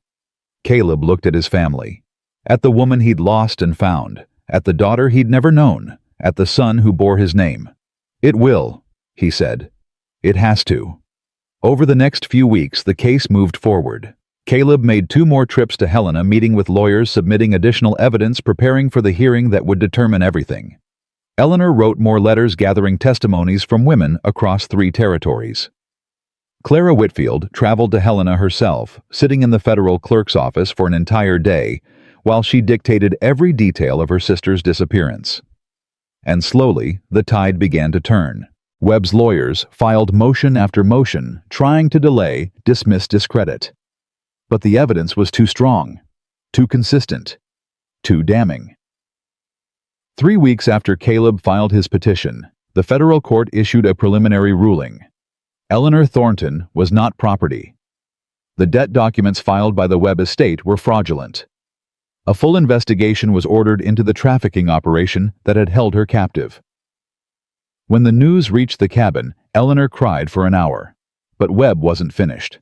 Caleb looked at his family. At the woman he'd lost and found. At the daughter he'd never known. At the son who bore his name. It will, he said. It has to. Over the next few weeks, the case moved forward. Caleb made 2 more trips to Helena, meeting with lawyers, submitting additional evidence, preparing for the hearing that would determine everything. Eleanor wrote more letters, gathering testimonies from women across 3 territories. Clara Whitfield traveled to Helena herself, sitting in the federal clerk's office for an entire day, while she dictated every detail of her sister's disappearance. And slowly, the tide began to turn. Webb's lawyers filed motion after motion, trying to delay, dismiss, discredit. But the evidence was too strong, too consistent, too damning. 3 weeks after Caleb filed his petition, the federal court issued a preliminary ruling. Eleanor Thornton was not property. The debt documents filed by the Webb estate were fraudulent. A full investigation was ordered into the trafficking operation that had held her captive. When the news reached the cabin, Eleanor cried for an hour. But Webb wasn't finished.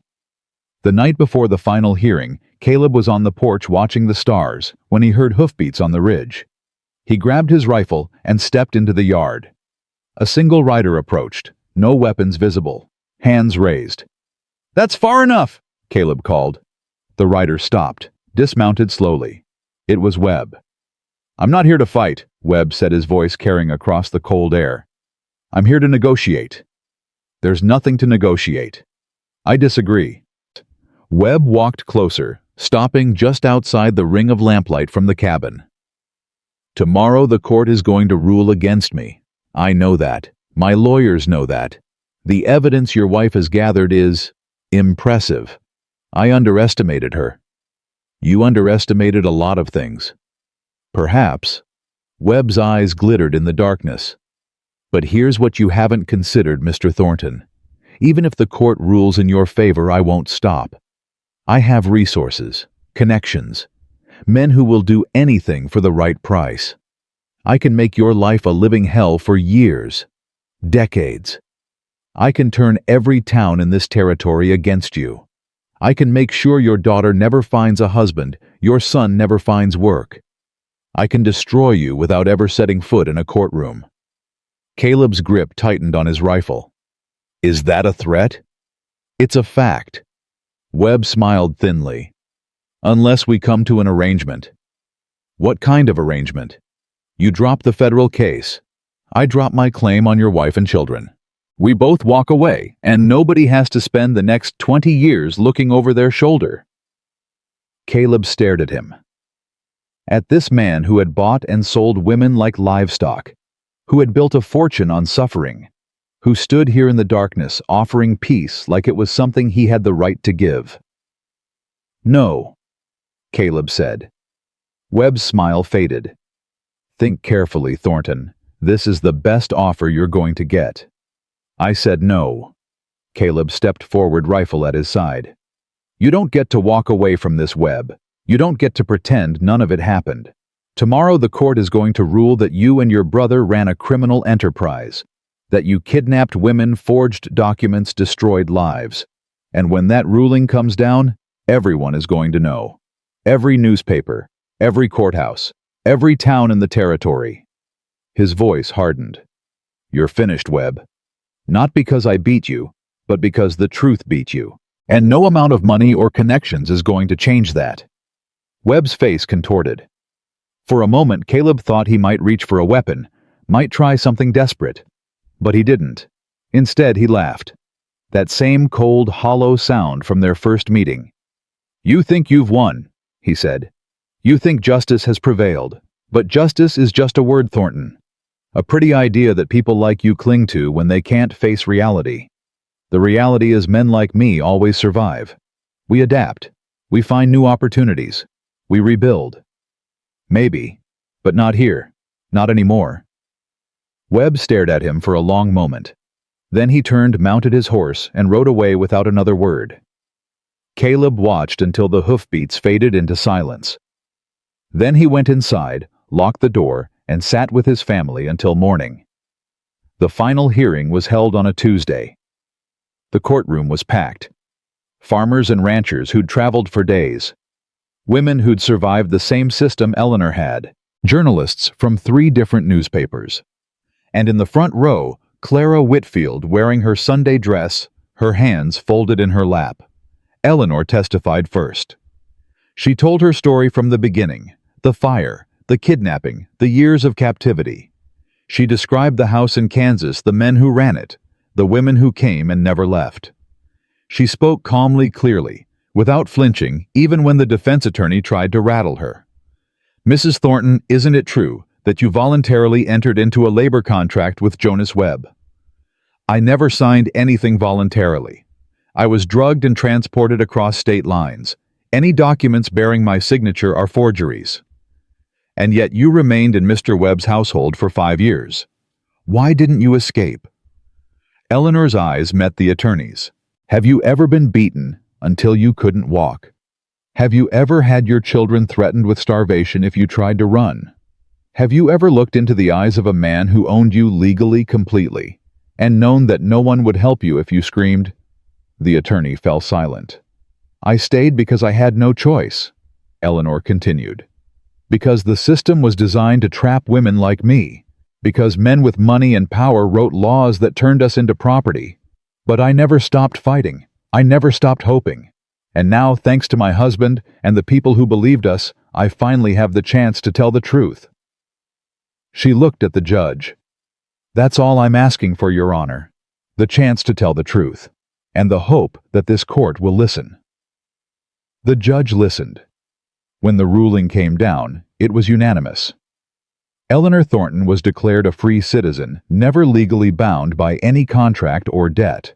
The night before the final hearing, Caleb was on the porch watching the stars when he heard hoofbeats on the ridge. He grabbed his rifle and stepped into the yard. A single rider approached, no weapons visible, hands raised. "That's far enough," Caleb called. The rider stopped, dismounted slowly. It was Webb. "I'm not here to fight," Webb said, his voice carrying across the cold air. "I'm here to negotiate." "There's nothing to negotiate." "I disagree." Webb walked closer, stopping just outside the ring of lamplight from the cabin. "Tomorrow the court is going to rule against me. I know that. My lawyers know that. The evidence your wife has gathered is impressive. I underestimated her. You underestimated a lot of things. Perhaps." Webb's eyes glittered in the darkness. "But here's what you haven't considered, Mr. Thornton. Even if the court rules in your favor, I won't stop. I have resources, connections, men who will do anything for the right price. I can make your life a living hell for years, decades. I can turn every town in this territory against you. I can make sure your daughter never finds a husband, your son never finds work. I can destroy you without ever setting foot in a courtroom." Caleb's grip tightened on his rifle. "Is that a threat?" "It's a fact." Webb smiled thinly. "Unless we come to an arrangement." "What kind of arrangement?" "You drop the federal case. I drop my claim on your wife and children. We both walk away, and nobody has to spend the next 20 years looking over their shoulder." Caleb stared at him. At this man who had bought and sold women like livestock, who had built a fortune on suffering, who stood here in the darkness offering peace like it was something he had the right to give. "No," Caleb said. Webb's smile faded. "Think carefully, Thornton. This is the best offer you're going to get." I said no. Caleb stepped forward, rifle at his side. "You don't get to walk away from this, Webb. You don't get to pretend none of it happened. Tomorrow the court is going to rule that you and your brother ran a criminal enterprise, that you kidnapped women, forged documents, destroyed lives. And when that ruling comes down, everyone is going to know. Every newspaper, every courthouse, every town in the territory." His voice hardened. "You're finished, Webb. Not because I beat you, but because the truth beat you. And no amount of money or connections is going to change that." Webb's face contorted. For a moment, Caleb thought he might reach for a weapon, might try something desperate. But he didn't. Instead, he laughed. That same cold, hollow sound from their first meeting. "You think you've won," he said. "You think justice has prevailed. But justice is just a word, Thornton. A pretty idea that people like you cling to when they can't face reality. The reality is men like me always survive. We adapt. We find new opportunities. We rebuild. Maybe, but not here. Not anymore. Webb stared at him for a long moment. Then he turned, mounted his horse, and rode away without another word. Caleb watched until the hoofbeats faded into silence. Then he went inside, locked the door, and sat with his family until morning. The final hearing was held on a Tuesday. The courtroom was packed. Farmers and ranchers who'd traveled for days. Women who'd survived the same system Eleanor had. Journalists from 3 different newspapers. And in the front row, Clara Whitfield wearing her Sunday dress, her hands folded in her lap. Eleanor testified first. She told her story from the beginning, the fire, the kidnapping, the years of captivity. She described the house in Kansas, the men who ran it, the women who came and never left. She spoke calmly, clearly, without flinching, even when the defense attorney tried to rattle her. "Mrs. Thornton, isn't it true that you voluntarily entered into a labor contract with Jonas Webb?" "I never signed anything voluntarily. I was drugged and transported across state lines. Any documents bearing my signature are forgeries." "And yet you remained in Mr. Webb's household for 5 years. Why didn't you escape?" Eleanor's eyes met the attorney's. "Have you ever been beaten until you couldn't walk? Have you ever had your children threatened with starvation if you tried to run? Have you ever looked into the eyes of a man who owned you legally completely, and known that no one would help you if you screamed?" The attorney fell silent. "I stayed because I had no choice," Eleanor continued. "Because the system was designed to trap women like me. Because men with money and power wrote laws that turned us into property. But I never stopped fighting. I never stopped hoping. And now, thanks to my husband and the people who believed us, I finally have the chance to tell the truth." She looked at the judge. "That's all I'm asking for, Your Honor. The chance to tell the truth. And the hope that this court will listen." The judge listened. When the ruling came down, it was unanimous. Eleanor Thornton was declared a free citizen, never legally bound by any contract or debt.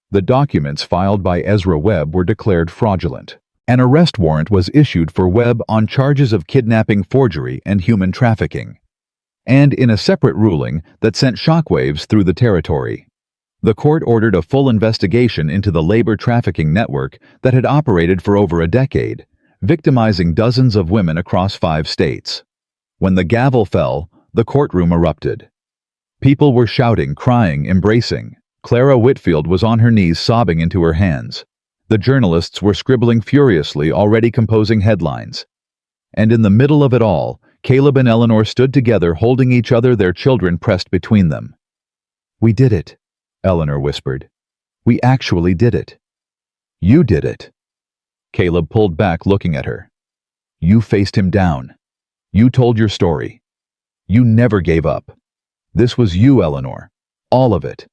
The documents filed by Ezra Webb were declared fraudulent. An arrest warrant was issued for Webb on charges of kidnapping, forgery, and human trafficking. And in a separate ruling that sent shockwaves through the territory, the court ordered a full investigation into the labor trafficking network that had operated for over a decade, victimizing dozens of women across 5 states. When the gavel fell, the courtroom erupted. People were shouting, crying, embracing. Clara Whitfield was on her knees sobbing into her hands. The journalists were scribbling furiously, already composing headlines. And in the middle of it all, Caleb and Eleanor stood together, holding each other, their children pressed between them. "We did it," Eleanor whispered. "We actually did it." "You did it." Caleb pulled back, looking at her. "You faced him down. You told your story. You never gave up. This was you, Eleanor. All of it."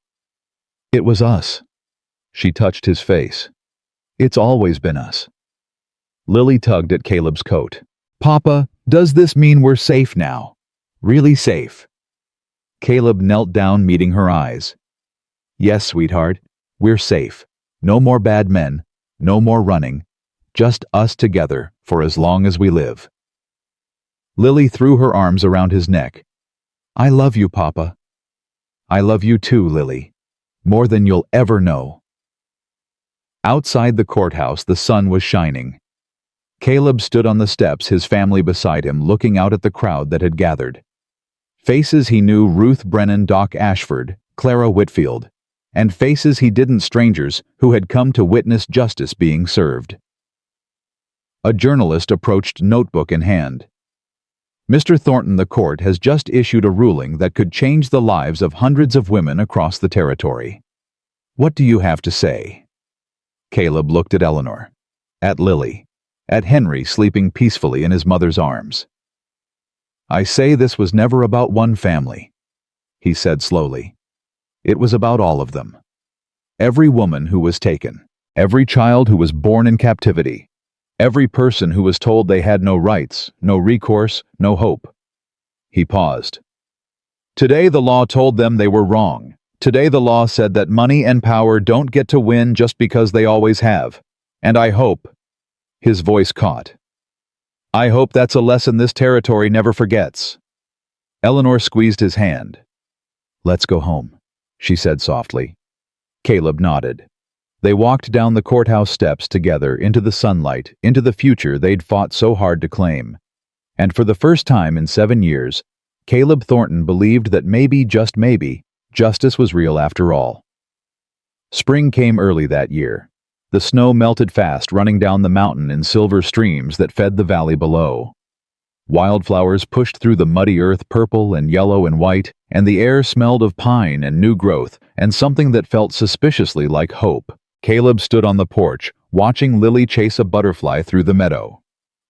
"It was us." She touched his face. "It's always been us." Lily tugged at Caleb's coat. "Papa, does this mean we're safe now? Really safe?" Caleb knelt down, meeting her eyes. "Yes, sweetheart, we're safe. No more bad men, no more running. Just us together for as long as we live." Lily threw her arms around his neck. "I love you, Papa." "I love you too, Lily. More than you'll ever know." Outside the courthouse, the sun was shining. Caleb stood on the steps, his family beside him, looking out at the crowd that had gathered. Faces he knew: Ruth Brennan, Doc Ashford, Clara Whitfield. And faces he didn't: strangers who had come to witness justice being served. A journalist approached, notebook in hand. "Mr. Thornton, the court has just issued a ruling that could change the lives of hundreds of women across the territory. What do you have to say?" Caleb looked at Eleanor, at Lily, at Henry sleeping peacefully in his mother's arms. "I say this was never about one family," he said slowly. "It was about all of them. Every woman who was taken, every child who was born in captivity, every person who was told they had no rights, no recourse, no hope." He paused. "Today the law told them they were wrong, Today the law said that money and power don't get to win just because they always have. And I hope—" his voice caught. "I hope that's a lesson this territory never forgets." Eleanor squeezed his hand. "Let's go home," she said softly. Caleb nodded. They walked down the courthouse steps together into the sunlight, into the future they'd fought so hard to claim. And for the first time in 7 years, Caleb Thornton believed that maybe, just maybe, justice was real after all. Spring came early that year. The snow melted fast, running down the mountain in silver streams that fed the valley below. Wildflowers pushed through the muddy earth, purple and yellow and white, and the air smelled of pine and new growth and something that felt suspiciously like hope. Caleb stood on the porch, watching Lily chase a butterfly through the meadow.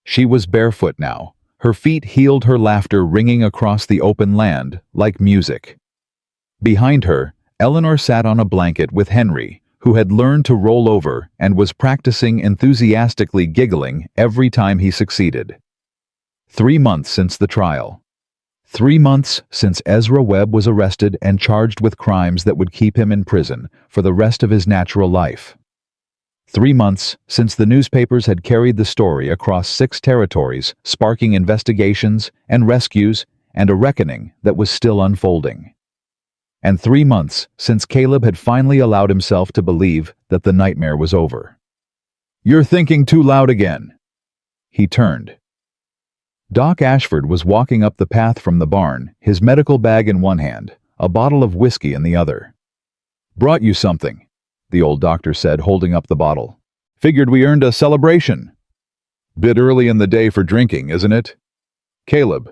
She was barefoot now. Her feet healed, her laughter ringing across the open land like music. Behind her, Eleanor sat on a blanket with Henry, who had learned to roll over and was practicing enthusiastically, giggling every time he succeeded. 3 months since the trial. 3 months since Ezra Webb was arrested and charged with crimes that would keep him in prison for the rest of his natural life. 3 months since the newspapers had carried the story across 6 territories, sparking investigations and rescues and a reckoning that was still unfolding. And 3 months since Caleb had finally allowed himself to believe that the nightmare was over. "You're thinking too loud again." He turned. Doc Ashford was walking up the path from the barn, his medical bag in one hand, a bottle of whiskey in the other. "Brought you something," the old doctor said, holding up the bottle. "Figured we earned a celebration." "Bit early in the day for drinking, isn't it?" "Caleb,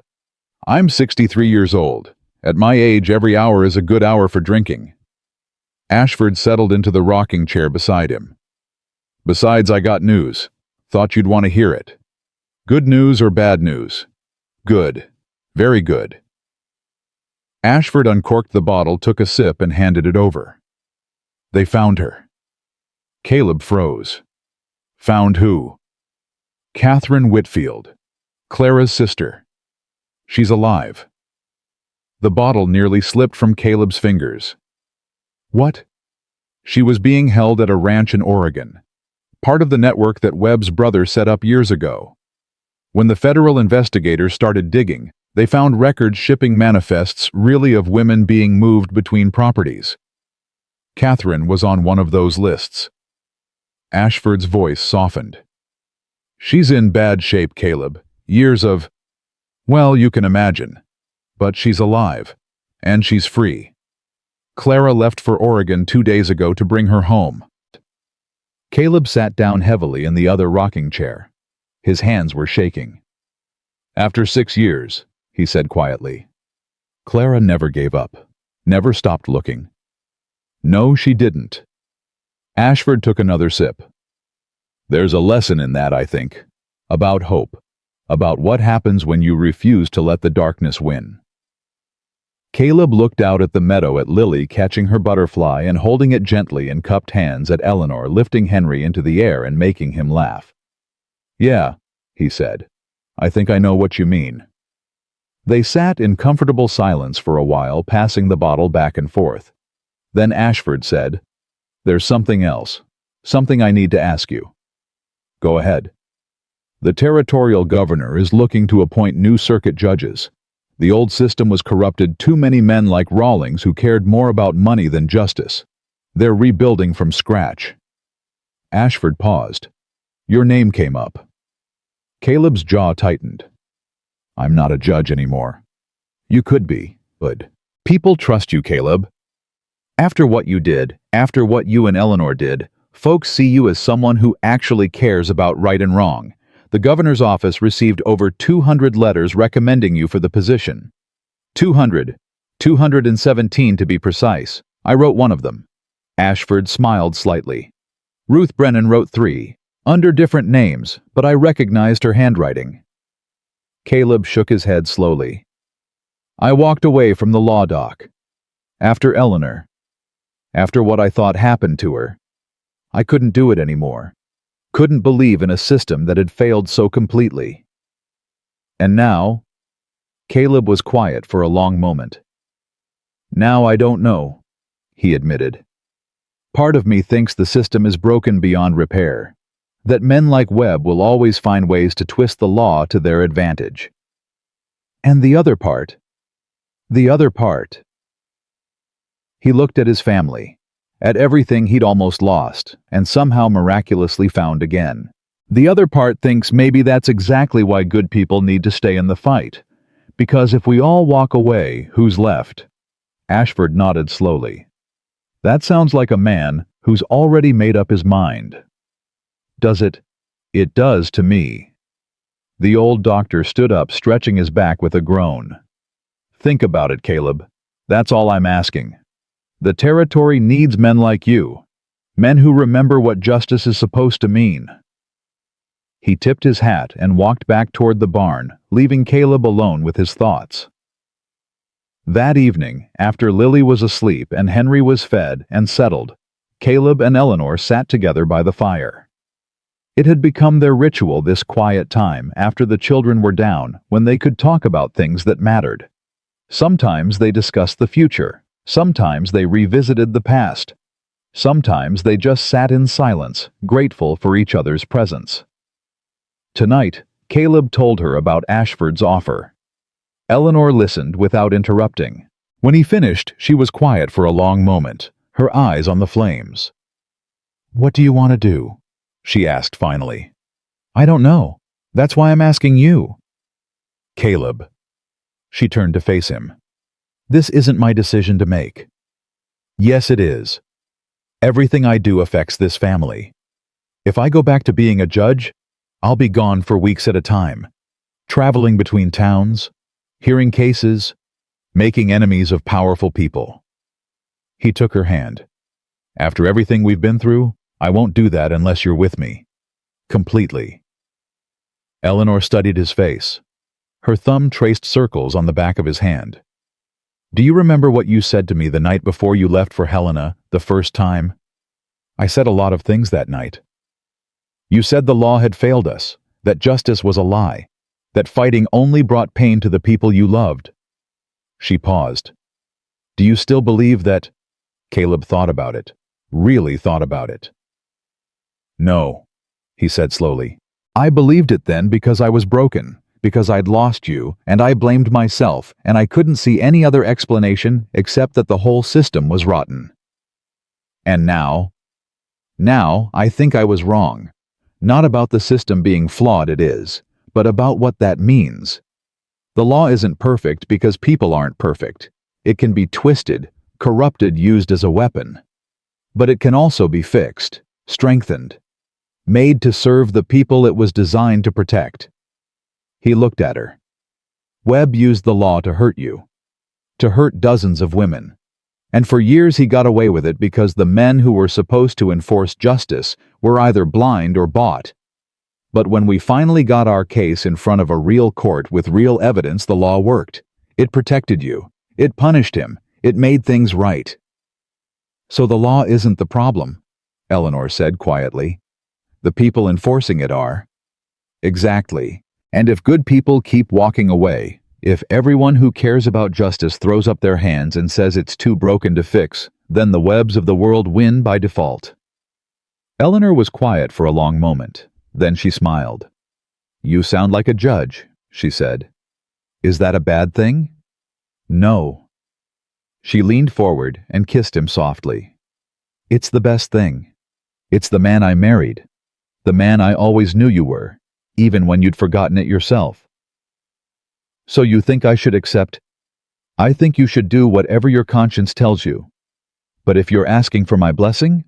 I'm 63 years old. At my age, every hour is a good hour for drinking." Ashford settled into the rocking chair beside him. "Besides, I got news. Thought you'd want to hear it. Good news or bad news?" "Good. Very good." Ashford uncorked the bottle, took a sip, and handed it over. "They found her." Caleb froze. "Found who?" "Catherine Whitfield, Clara's sister. She's alive." The bottle nearly slipped from Caleb's fingers. "What?" "She was being held at a ranch in Oregon, part of the network that Webb's brother set up years ago. When the federal investigators started digging, they found records, shipping manifests, really of women being moved between properties. Catherine was on one of those lists." Ashford's voice softened. "She's in bad shape, Caleb. Years of— well, you can imagine. But she's alive, and she's free. Clara left for Oregon 2 days ago to bring her home." Caleb sat down heavily in the other rocking chair. His hands were shaking. "After 6 years," he said quietly. "Clara never gave up, never stopped looking." "No, she didn't." Ashford took another sip. "There's a lesson in that, I think. About hope. About what happens when you refuse to let the darkness win." Caleb looked out at the meadow, at Lily catching her butterfly and holding it gently in cupped hands, at Eleanor lifting Henry into the air and making him laugh. "Yeah," he said. "I think I know what you mean." They sat in comfortable silence for a while, passing the bottle back and forth. Then Ashford said, "There's something else. Something I need to ask you." "Go ahead." "The territorial governor is looking to appoint new circuit judges. The old system was corrupted. Too many men like Rawlings who cared more about money than justice. They're rebuilding from scratch." Ashford paused. "Your name came up." Caleb's jaw tightened. "I'm not a judge anymore." "You could be, but people trust you, Caleb. After what you did, after what you and Eleanor did, folks see you as someone who actually cares about right and wrong. The governor's office received over 200 letters recommending you for the position. 200. 217 to be precise. I wrote one of them." Ashford smiled slightly. "Ruth Brennan wrote 3. Under different names, but I recognized her handwriting." Caleb shook his head slowly. "I walked away from the law, Doc. After Eleanor. After what I thought happened to her. I couldn't do it anymore. Couldn't believe in a system that had failed so completely. And now—" Caleb was quiet for a long moment. "Now I don't know. he admitted. Part of me thinks the system is broken beyond repair, that men like Webb will always find ways to twist the law to their advantage. And the other part. He looked at his family, at everything he'd almost lost, and somehow miraculously found again. The other part thinks maybe that's exactly why good people need to stay in the fight. Because if we all walk away, who's left? Ashford nodded slowly. That sounds like a man who's already made up his mind. Does it? It does to me. The old doctor stood up, stretching his back with a groan. Think about it, Caleb. That's all I'm asking. The territory needs men like you. Men who remember what justice is supposed to mean. He tipped his hat and walked back toward the barn, leaving Caleb alone with his thoughts. That evening, after Lily was asleep and Henry was fed and settled, Caleb and Eleanor sat together by the fire. It had become their ritual this quiet time after the children were down, when they could talk about things that mattered. Sometimes they discussed the future. Sometimes they revisited the past. Sometimes they just sat in silence, grateful for each other's presence. Tonight, Caleb told her about Ashford's offer. Eleanor listened without interrupting. When he finished, she was quiet for a long moment, her eyes on the flames. "What do you want to do?" she asked finally. "I don't know. That's why I'm asking you." "Caleb." She turned to face him. "This isn't my decision to make." "Yes, it is. Everything I do affects this family. If I go back to being a judge, I'll be gone for weeks at a time, traveling between towns, hearing cases, making enemies of powerful people." He took her hand. "After everything we've been through, I won't do that unless you're with me. Completely." Eleanor studied his face. Her thumb traced circles on the back of his hand. "Do you remember what you said to me the night before you left for Helena, the first time?" "I said a lot of things that night." "You said the law had failed us, that justice was a lie, that fighting only brought pain to the people you loved." She paused. "Do you still believe that?" Caleb thought about it, really thought about it. "No," he said slowly. "I believed it then because I was broken, because I'd lost you, and I blamed myself, and I couldn't see any other explanation except that the whole system was rotten. And now I think I was wrong. Not about the system being flawed, it is, but about what that means. The law isn't perfect because people aren't perfect. It can be twisted, corrupted, used as a weapon. But it can also be fixed, strengthened, made to serve the people it was designed to protect." He looked at her. "Webb used the law to hurt you, to hurt dozens of women. And for years he got away with it because the men who were supposed to enforce justice were either blind or bought. But when we finally got our case in front of a real court with real evidence, the law worked. It protected you. It punished him. It made things right." "So the law isn't the problem," Eleanor said quietly. "The people enforcing it are." "Exactly. And if good people keep walking away, if everyone who cares about justice throws up their hands and says it's too broken to fix, then the Webbs of the world win by default." Eleanor was quiet for a long moment. Then she smiled. "You sound like a judge," she said. "Is that a bad thing?" "No." She leaned forward and kissed him softly. "It's the best thing. It's the man I married. The man I always knew you were, even when you'd forgotten it yourself." "So you think I should accept?" "I think you should do whatever your conscience tells you. But if you're asking for my blessing?"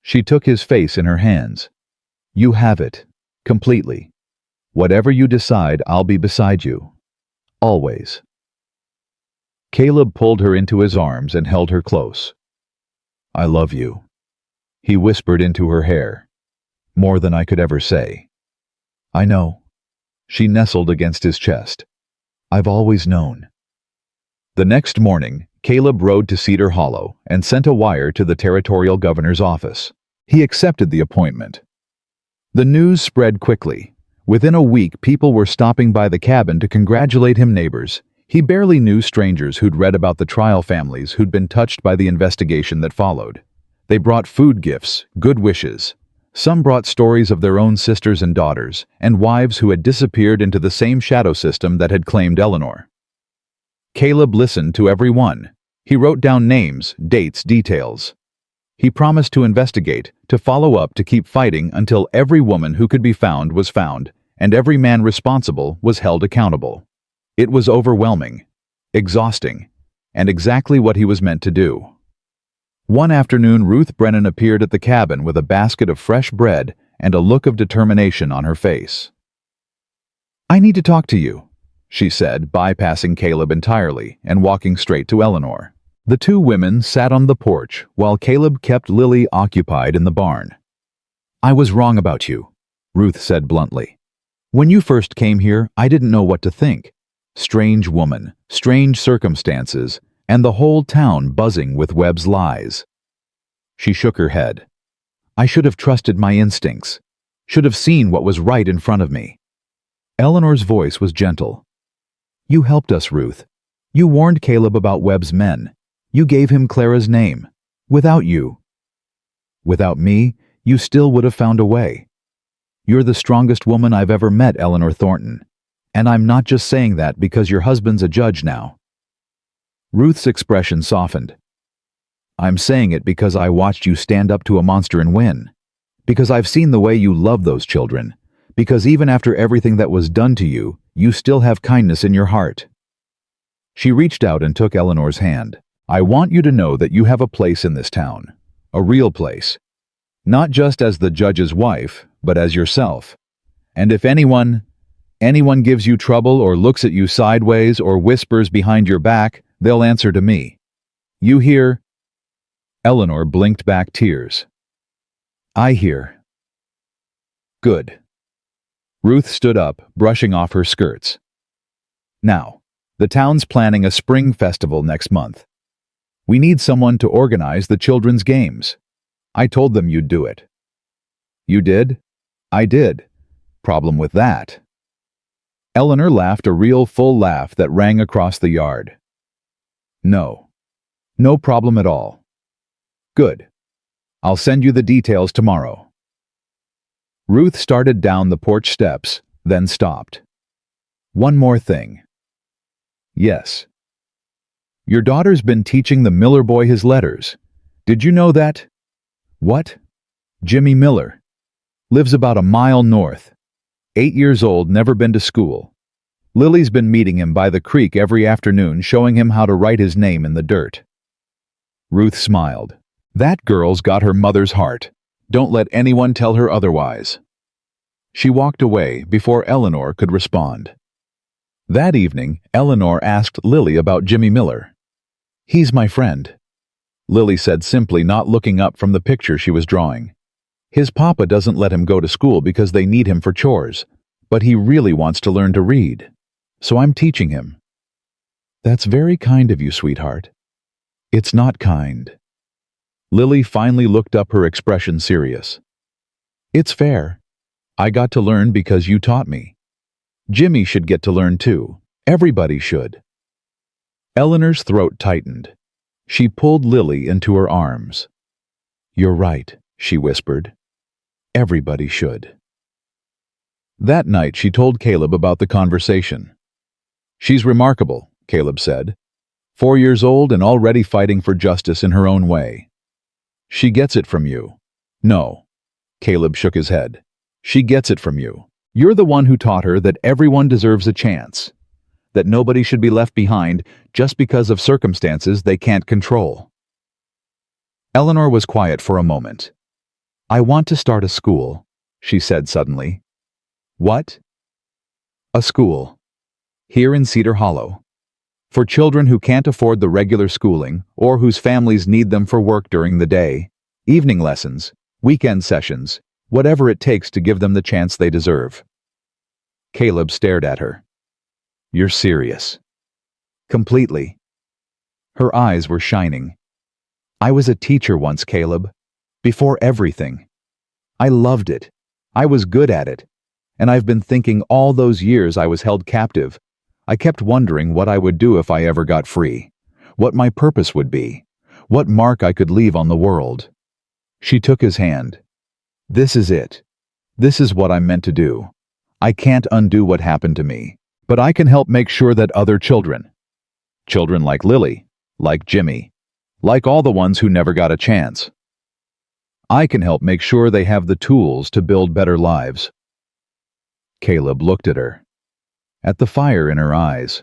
She took his face in her hands. "You have it, completely. Whatever you decide, I'll be beside you. Always." Caleb pulled her into his arms and held her close. "I love you," he whispered into her hair. "More than I could ever say." "I know." She nestled against his chest. "I've always known." The next morning, Caleb rode to Cedar Hollow and sent a wire to the territorial governor's office. He accepted the appointment. The news spread quickly. Within a week, people were stopping by the cabin to congratulate him. Neighbors, He barely knew strangers who'd read about the trial families who'd been touched by the investigation that followed. They brought food gifts, good wishes. Some brought stories of their own sisters and daughters, and wives who had disappeared into the same shadow system that had claimed Eleanor. Caleb listened to every one. He wrote down names, dates, details. He promised to investigate, to follow up, to keep fighting until every woman who could be found was found, and every man responsible was held accountable. It was overwhelming, exhausting, and exactly what he was meant to do. One afternoon, Ruth Brennan appeared at the cabin with a basket of fresh bread and a look of determination on her face. "I need to talk to you," she said, bypassing Caleb entirely and walking straight to Eleanor. The two women sat on the porch while Caleb kept Lily occupied in the barn. "I was wrong about you," Ruth said bluntly. "When you first came here, I didn't know what to think. Strange woman, strange circumstances, and the whole town buzzing with Webb's lies." She shook her head. "I should have trusted my instincts, should have seen what was right in front of me." Eleanor's voice was gentle. "You helped us, Ruth. You warned Caleb about Webb's men. You gave him Clara's name. Without you, without me, you still would have found a way. You're the strongest woman I've ever met, Eleanor Thornton. And I'm not just saying that because your husband's a judge now." Ruth's expression softened. "I'm saying it because I watched you stand up to a monster and win. Because I've seen the way you love those children. Because even after everything that was done to you, you still have kindness in your heart." She reached out and took Eleanor's hand. "I want you to know that you have a place in this town. A real place. Not just as the judge's wife, but as yourself. And if anyone gives you trouble or looks at you sideways or whispers behind your back, they'll answer to me. You hear?" Eleanor blinked back tears. "I hear." "Good." Ruth stood up, brushing off her skirts. "Now, the town's planning a spring festival next month. We need someone to organize the children's games. I told them you'd do it." "You did?" "I did. Problem with that?" Eleanor laughed a real full laugh that rang across the yard. "No. No problem at all." "Good. I'll send you the details tomorrow." Ruth started down the porch steps, then stopped. "One more thing." "Yes." "Your daughter's been teaching the Miller boy his letters. Did you know that?" "What?" "Jimmy Miller. Lives about a mile north. 8 years old, never been to school. Lily's been meeting him by the creek every afternoon, showing him how to write his name in the dirt." Ruth smiled. "That girl's got her mother's heart. Don't let anyone tell her otherwise." She walked away before Eleanor could respond. That evening, Eleanor asked Lily about Jimmy Miller. "He's my friend," Lily said simply, not looking up from the picture she was drawing. "His papa doesn't let him go to school because they need him for chores, but he really wants to learn to read. So I'm teaching him." "That's very kind of you, sweetheart." "It's not kind." Lily finally looked up, her expression serious. "It's fair. I got to learn because you taught me. Jimmy should get to learn too. Everybody should." Eleanor's throat tightened. She pulled Lily into her arms. "You're right," she whispered. "Everybody should." That night she told Caleb about the conversation. "She's remarkable," Caleb said. 4 years old and already fighting for justice in her own way. "She gets it from you." "No." Caleb shook his head. "She gets it from you. You're the one who taught her that everyone deserves a chance. That nobody should be left behind just because of circumstances they can't control." Eleanor was quiet for a moment. "I want to start a school," she said suddenly. "What?" "A school. Here in Cedar Hollow. For children who can't afford the regular schooling or whose families need them for work during the day, evening lessons, weekend sessions, whatever it takes to give them the chance they deserve." Caleb stared at her. "You're serious?" "Completely." Her eyes were shining. "I was a teacher once, Caleb. Before everything. I loved it. I was good at it. And I've been thinking all those years I was held captive, I kept wondering what I would do if I ever got free, what my purpose would be, what mark I could leave on the world. She took his hand. This is it. This is what I'm meant to do. I can't undo what happened to me, but I can help make sure that other children like Lily, like Jimmy, like all the ones who never got a chance, I can help make sure they have the tools to build better lives. Caleb looked at her, at the fire in her eyes,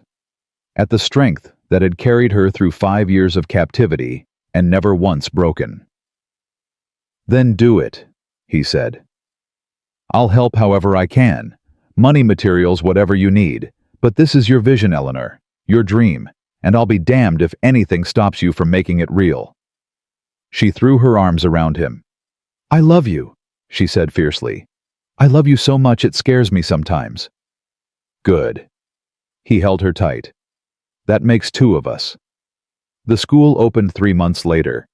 at the strength that had carried her through 5 years of captivity and never once broken. Then do it, he said. I'll help however I can, money, materials, whatever you need, but this is your vision, Eleanor, your dream, and I'll be damned if anything stops you from making it real. She threw her arms around him. I love you, she said fiercely. I love you so much it scares me sometimes. Good. He held her tight. That makes 2 of us. The school opened 3 months later.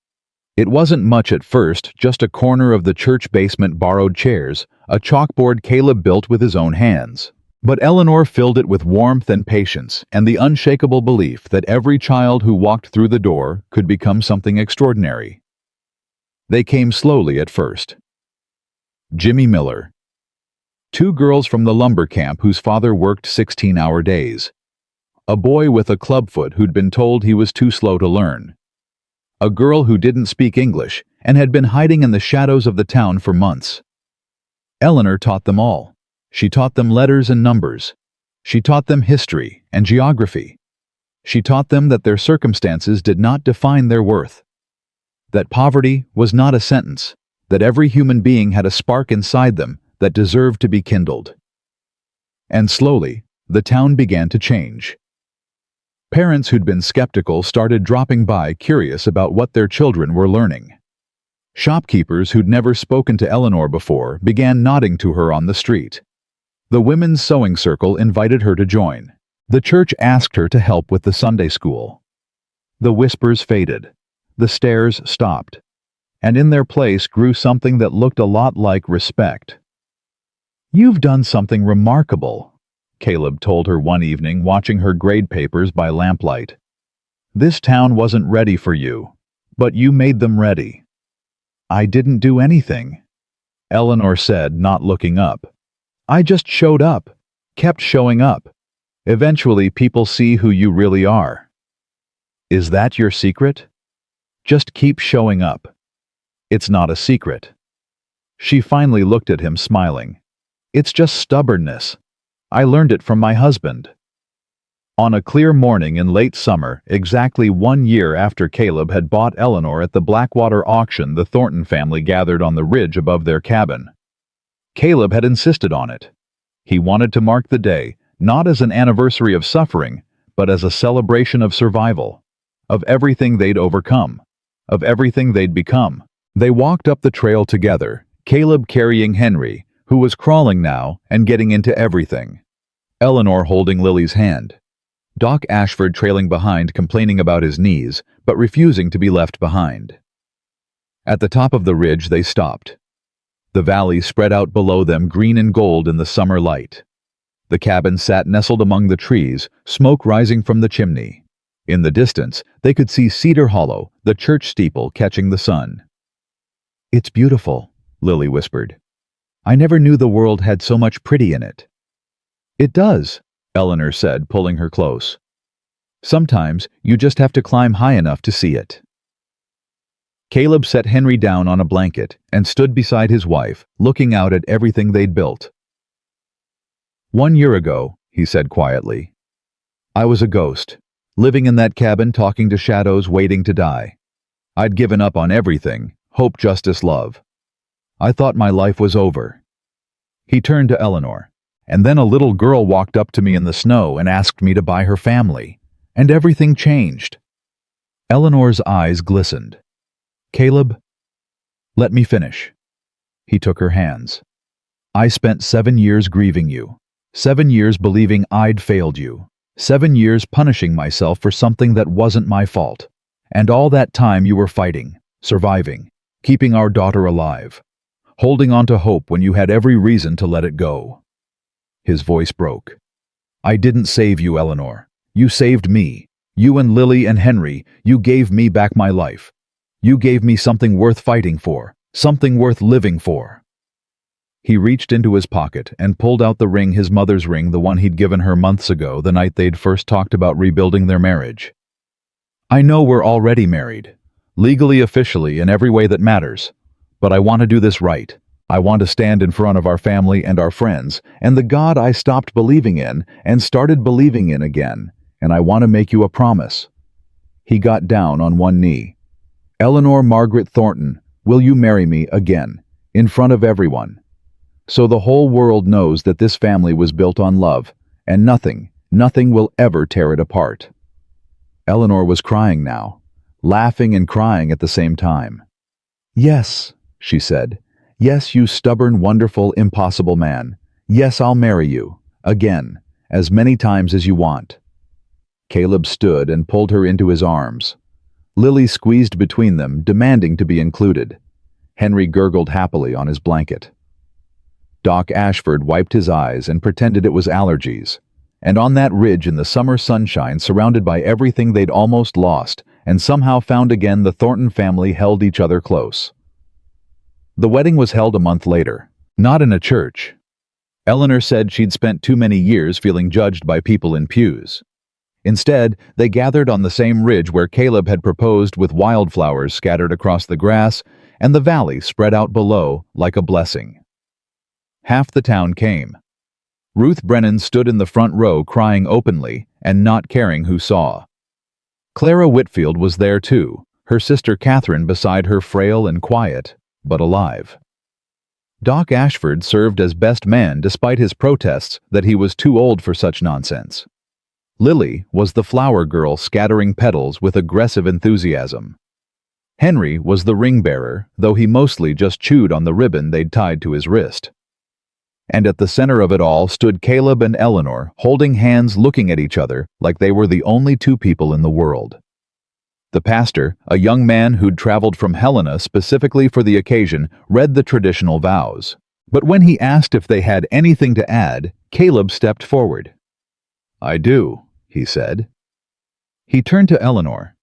It wasn't much at first, just a corner of the church basement, borrowed chairs, a chalkboard Caleb built with his own hands. But Eleanor filled it with warmth and patience and the unshakable belief that every child who walked through the door could become something extraordinary. They came slowly at first. Jimmy Miller. 2 girls from the lumber camp whose father worked 16-hour days. A boy with a clubfoot who'd been told he was too slow to learn. A girl who didn't speak English and had been hiding in the shadows of the town for months. Eleanor taught them all. She taught them letters and numbers. She taught them history and geography. She taught them that their circumstances did not define their worth. That poverty was not a sentence, that every human being had a spark inside them that deserved to be kindled. And slowly, the town began to change. Parents who'd been skeptical started dropping by, curious about what their children were learning. Shopkeepers who'd never spoken to Eleanor before began nodding to her on the street. The women's sewing circle invited her to join. The church asked her to help with the Sunday school. The whispers faded. The stares stopped. And in their place grew something that looked a lot like respect. You've done something remarkable, Caleb told her one evening, watching her grade papers by lamplight. This town wasn't ready for you, but you made them ready. I didn't do anything, Eleanor said, not looking up. I just showed up, kept showing up. Eventually people see who you really are. Is that your secret? Just keep showing up. It's not a secret. She finally looked at him, smiling. It's just stubbornness. I learned it from my husband. On a clear morning in late summer, exactly 1 year after Caleb had bought Eleanor at the Blackwater auction, the Thornton family gathered on the ridge above their cabin. Caleb had insisted on it. He wanted to mark the day, not as an anniversary of suffering, but as a celebration of survival, of everything they'd overcome, of everything they'd become. They walked up the trail together, Caleb carrying Henry, who was crawling now and getting into everything. Eleanor holding Lily's hand. Doc Ashford trailing behind, complaining about his knees, but refusing to be left behind. At the top of the ridge they stopped. The valley spread out below them, green and gold in the summer light. The cabin sat nestled among the trees, smoke rising from the chimney. In the distance, they could see Cedar Hollow, the church steeple catching the sun. It's beautiful, Lily whispered. I never knew the world had so much pretty in it. It does, Eleanor said, pulling her close. Sometimes you just have to climb high enough to see it. Caleb set Henry down on a blanket and stood beside his wife, looking out at everything they'd built. 1 year ago, he said quietly, I was a ghost, living in that cabin, talking to shadows, waiting to die. I'd given up on everything, hope, justice, love. I thought my life was over. He turned to Eleanor, and then a little girl walked up to me in the snow and asked me to buy her family, and everything changed. Eleanor's eyes glistened. Caleb, let me finish. He took her hands. I spent 7 years grieving you, 7 years believing I'd failed you, 7 years punishing myself for something that wasn't my fault. And all that time you were fighting, surviving, keeping our daughter alive, holding on to hope when you had every reason to let it go. His voice broke. I didn't save you, Eleanor. You saved me. You and Lily and Henry, you gave me back my life. You gave me something worth fighting for, something worth living for." He reached into his pocket and pulled out the ring, his mother's ring, the one he'd given her months ago, the night they'd first talked about rebuilding their marriage. "I know we're already married, legally, officially, in every way that matters, but I want to do this right. I want to stand in front of our family and our friends, and the God I stopped believing in and started believing in again, and I want to make you a promise." He got down on one knee. "Eleanor Margaret Thornton, will you marry me again, in front of everyone? So the whole world knows that this family was built on love, and nothing will ever tear it apart." Eleanor was crying now, laughing and crying at the same time. "Yes," she said. "Yes, you stubborn, wonderful, impossible man. Yes, I'll marry you, again, as many times as you want." Caleb stood and pulled her into his arms. Lily squeezed between them, demanding to be included. Henry gurgled happily on his blanket. Doc Ashford wiped his eyes and pretended it was allergies. And on that ridge in the summer sunshine, surrounded by everything they'd almost lost and somehow found again, the Thornton family held each other close. The wedding was held a month later, not in a church. Eleanor said she'd spent too many years feeling judged by people in pews. Instead, they gathered on the same ridge where Caleb had proposed, with wildflowers scattered across the grass and the valley spread out below like a blessing. Half the town came. Ruth Brennan stood in the front row crying openly and not caring who saw. Clara Whitfield was there too, her sister Catherine beside her, frail and quiet, but alive. Doc Ashford served as best man despite his protests that he was too old for such nonsense. Lily was the flower girl scattering petals with aggressive enthusiasm. Henry was the ring bearer, though he mostly just chewed on the ribbon they'd tied to his wrist. And at the center of it all stood Caleb and Eleanor, holding hands, looking at each other like they were the only two people in the world. The pastor, a young man who'd traveled from Helena specifically for the occasion, read the traditional vows. But when he asked if they had anything to add, Caleb stepped forward. "I do," he said. He turned to Eleanor.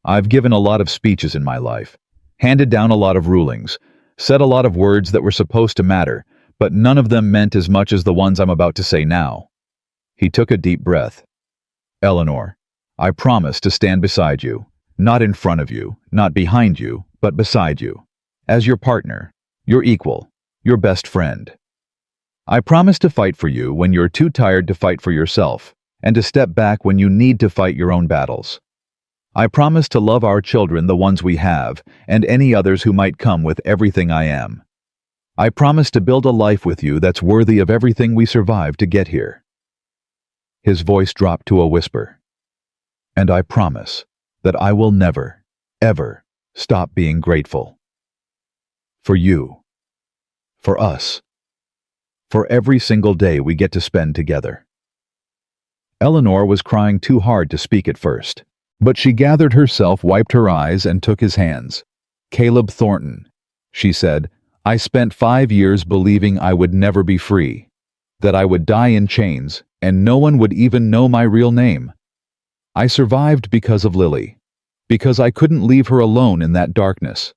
"I've given a lot of speeches in my life, handed down a lot of rulings, said a lot of words that were supposed to matter, but none of them meant as much as the ones I'm about to say now." He took a deep breath. "Eleanor, I promise to stand beside you, not in front of you, not behind you, but beside you, as your partner, your equal, your best friend. I promise to fight for you when you're too tired to fight for yourself, and to step back when you need to fight your own battles. I promise to love our children, the ones we have, and any others who might come, with everything I am. I promise to build a life with you that's worthy of everything we survived to get here." His voice dropped to a whisper. "And I promise that I will never, ever stop being grateful. For you. For us. For every single day we get to spend together." Eleanor was crying too hard to speak at first, but she gathered herself, wiped her eyes, and took his hands. "Caleb Thornton," she said, "I spent 5 years believing I would never be free, that I would die in chains, and no one would even know my real name. I survived because of Lily, because I couldn't leave her alone in that darkness.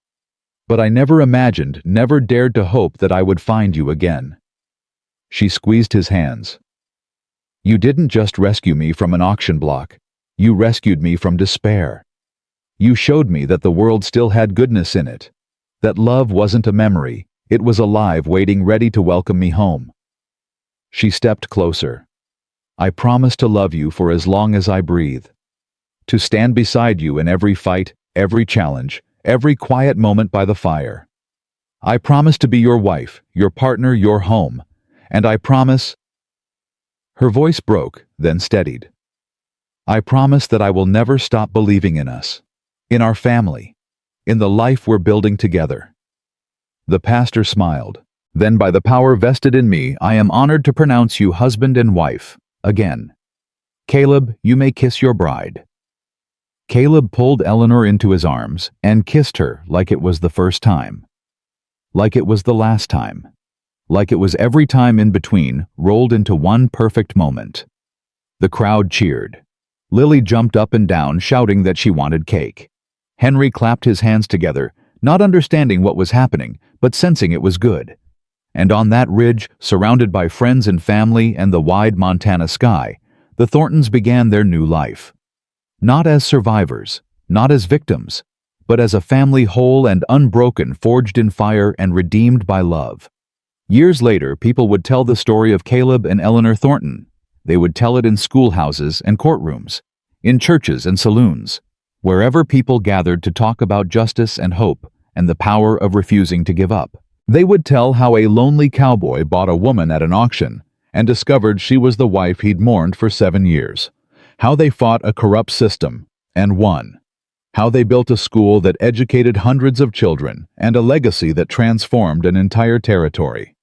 But I never imagined, never dared to hope that I would find you again." She squeezed his hands. "You didn't just rescue me from an auction block. You rescued me from despair. You showed me that the world still had goodness in it, that love wasn't a memory, it was alive, waiting, ready to welcome me home." She stepped closer. "I promise to love you for as long as I breathe, to stand beside you in every fight, every challenge, every quiet moment by the fire. I promise to be your wife, your partner, your home, and I promise—" Her voice broke, then steadied. "I promise that I will never stop believing in us, in our family, in the life we're building together." The pastor smiled. "Then by the power vested in me, I am honored to pronounce you husband and wife, again. Caleb, you may kiss your bride." Caleb pulled Eleanor into his arms and kissed her like it was the first time. Like it was the last time. Like it was every time in between, rolled into one perfect moment. The crowd cheered. Lily jumped up and down, shouting that she wanted cake. Henry clapped his hands together, not understanding what was happening, but sensing it was good. And on that ridge, surrounded by friends and family and the wide Montana sky, the Thorntons began their new life. Not as survivors, not as victims, but as a family whole and unbroken, forged in fire and redeemed by love. Years later, people would tell the story of Caleb and Eleanor Thornton. They would tell it in schoolhouses and courtrooms, in churches and saloons, wherever people gathered to talk about justice and hope and the power of refusing to give up. They would tell how a lonely cowboy bought a woman at an auction and discovered she was the wife he'd mourned for 7 years. How they fought a corrupt system and won. How they built a school that educated hundreds of children and a legacy that transformed an entire territory.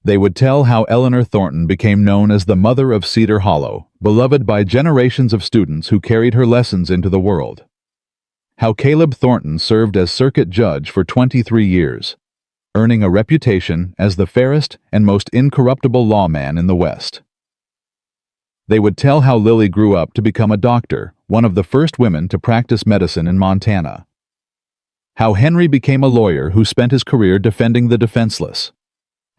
They would tell how Eleanor Thornton became known as the mother of Cedar Hollow, beloved by generations of students who carried her lessons into the world. How Caleb Thornton served as circuit judge for 23 years, earning a reputation as the fairest and most incorruptible lawman in the West. They would tell how Lily grew up to become a doctor, one of the first women to practice medicine in Montana. How Henry became a lawyer who spent his career defending the defenseless.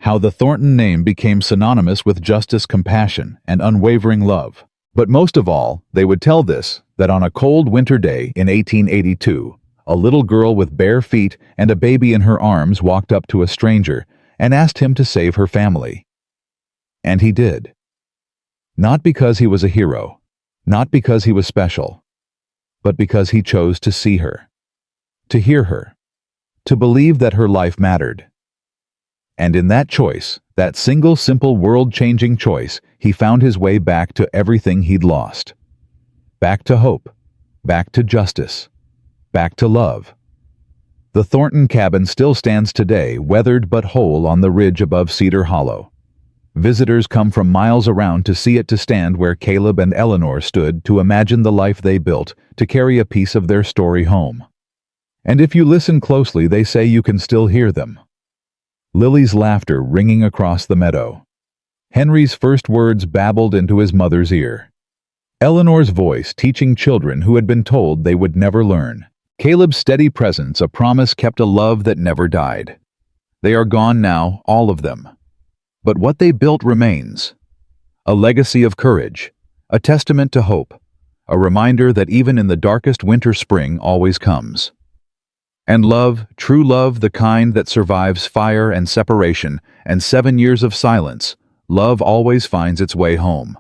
How the Thornton name became synonymous with justice, compassion, and unwavering love. But most of all, they would tell this, that on a cold winter day in 1882, a little girl with bare feet and a baby in her arms walked up to a stranger and asked him to save her family. And he did. Not because he was a hero, not because he was special, but because he chose to see her, to hear her, to believe that her life mattered. And in that choice, that single simple world-changing choice, he found his way back to everything he'd lost. Back to hope, back to justice, back to love. The Thornton cabin still stands today, weathered but whole on the ridge above Cedar Hollow. Visitors come from miles around to see it, to stand where Caleb and Eleanor stood, to imagine the life they built, to carry a piece of their story home. And if you listen closely, they say you can still hear them. Lily's laughter ringing across the meadow. Henry's first words babbled into his mother's ear. Eleanor's voice teaching children who had been told they would never learn. Caleb's steady presence, a promise kept, a love that never died. They are gone now, all of them. But what they built remains. A legacy of courage, a testament to hope, a reminder that even in the darkest winter, spring always comes. And love, true love, the kind that survives fire and separation and 7 years of silence, love always finds its way home.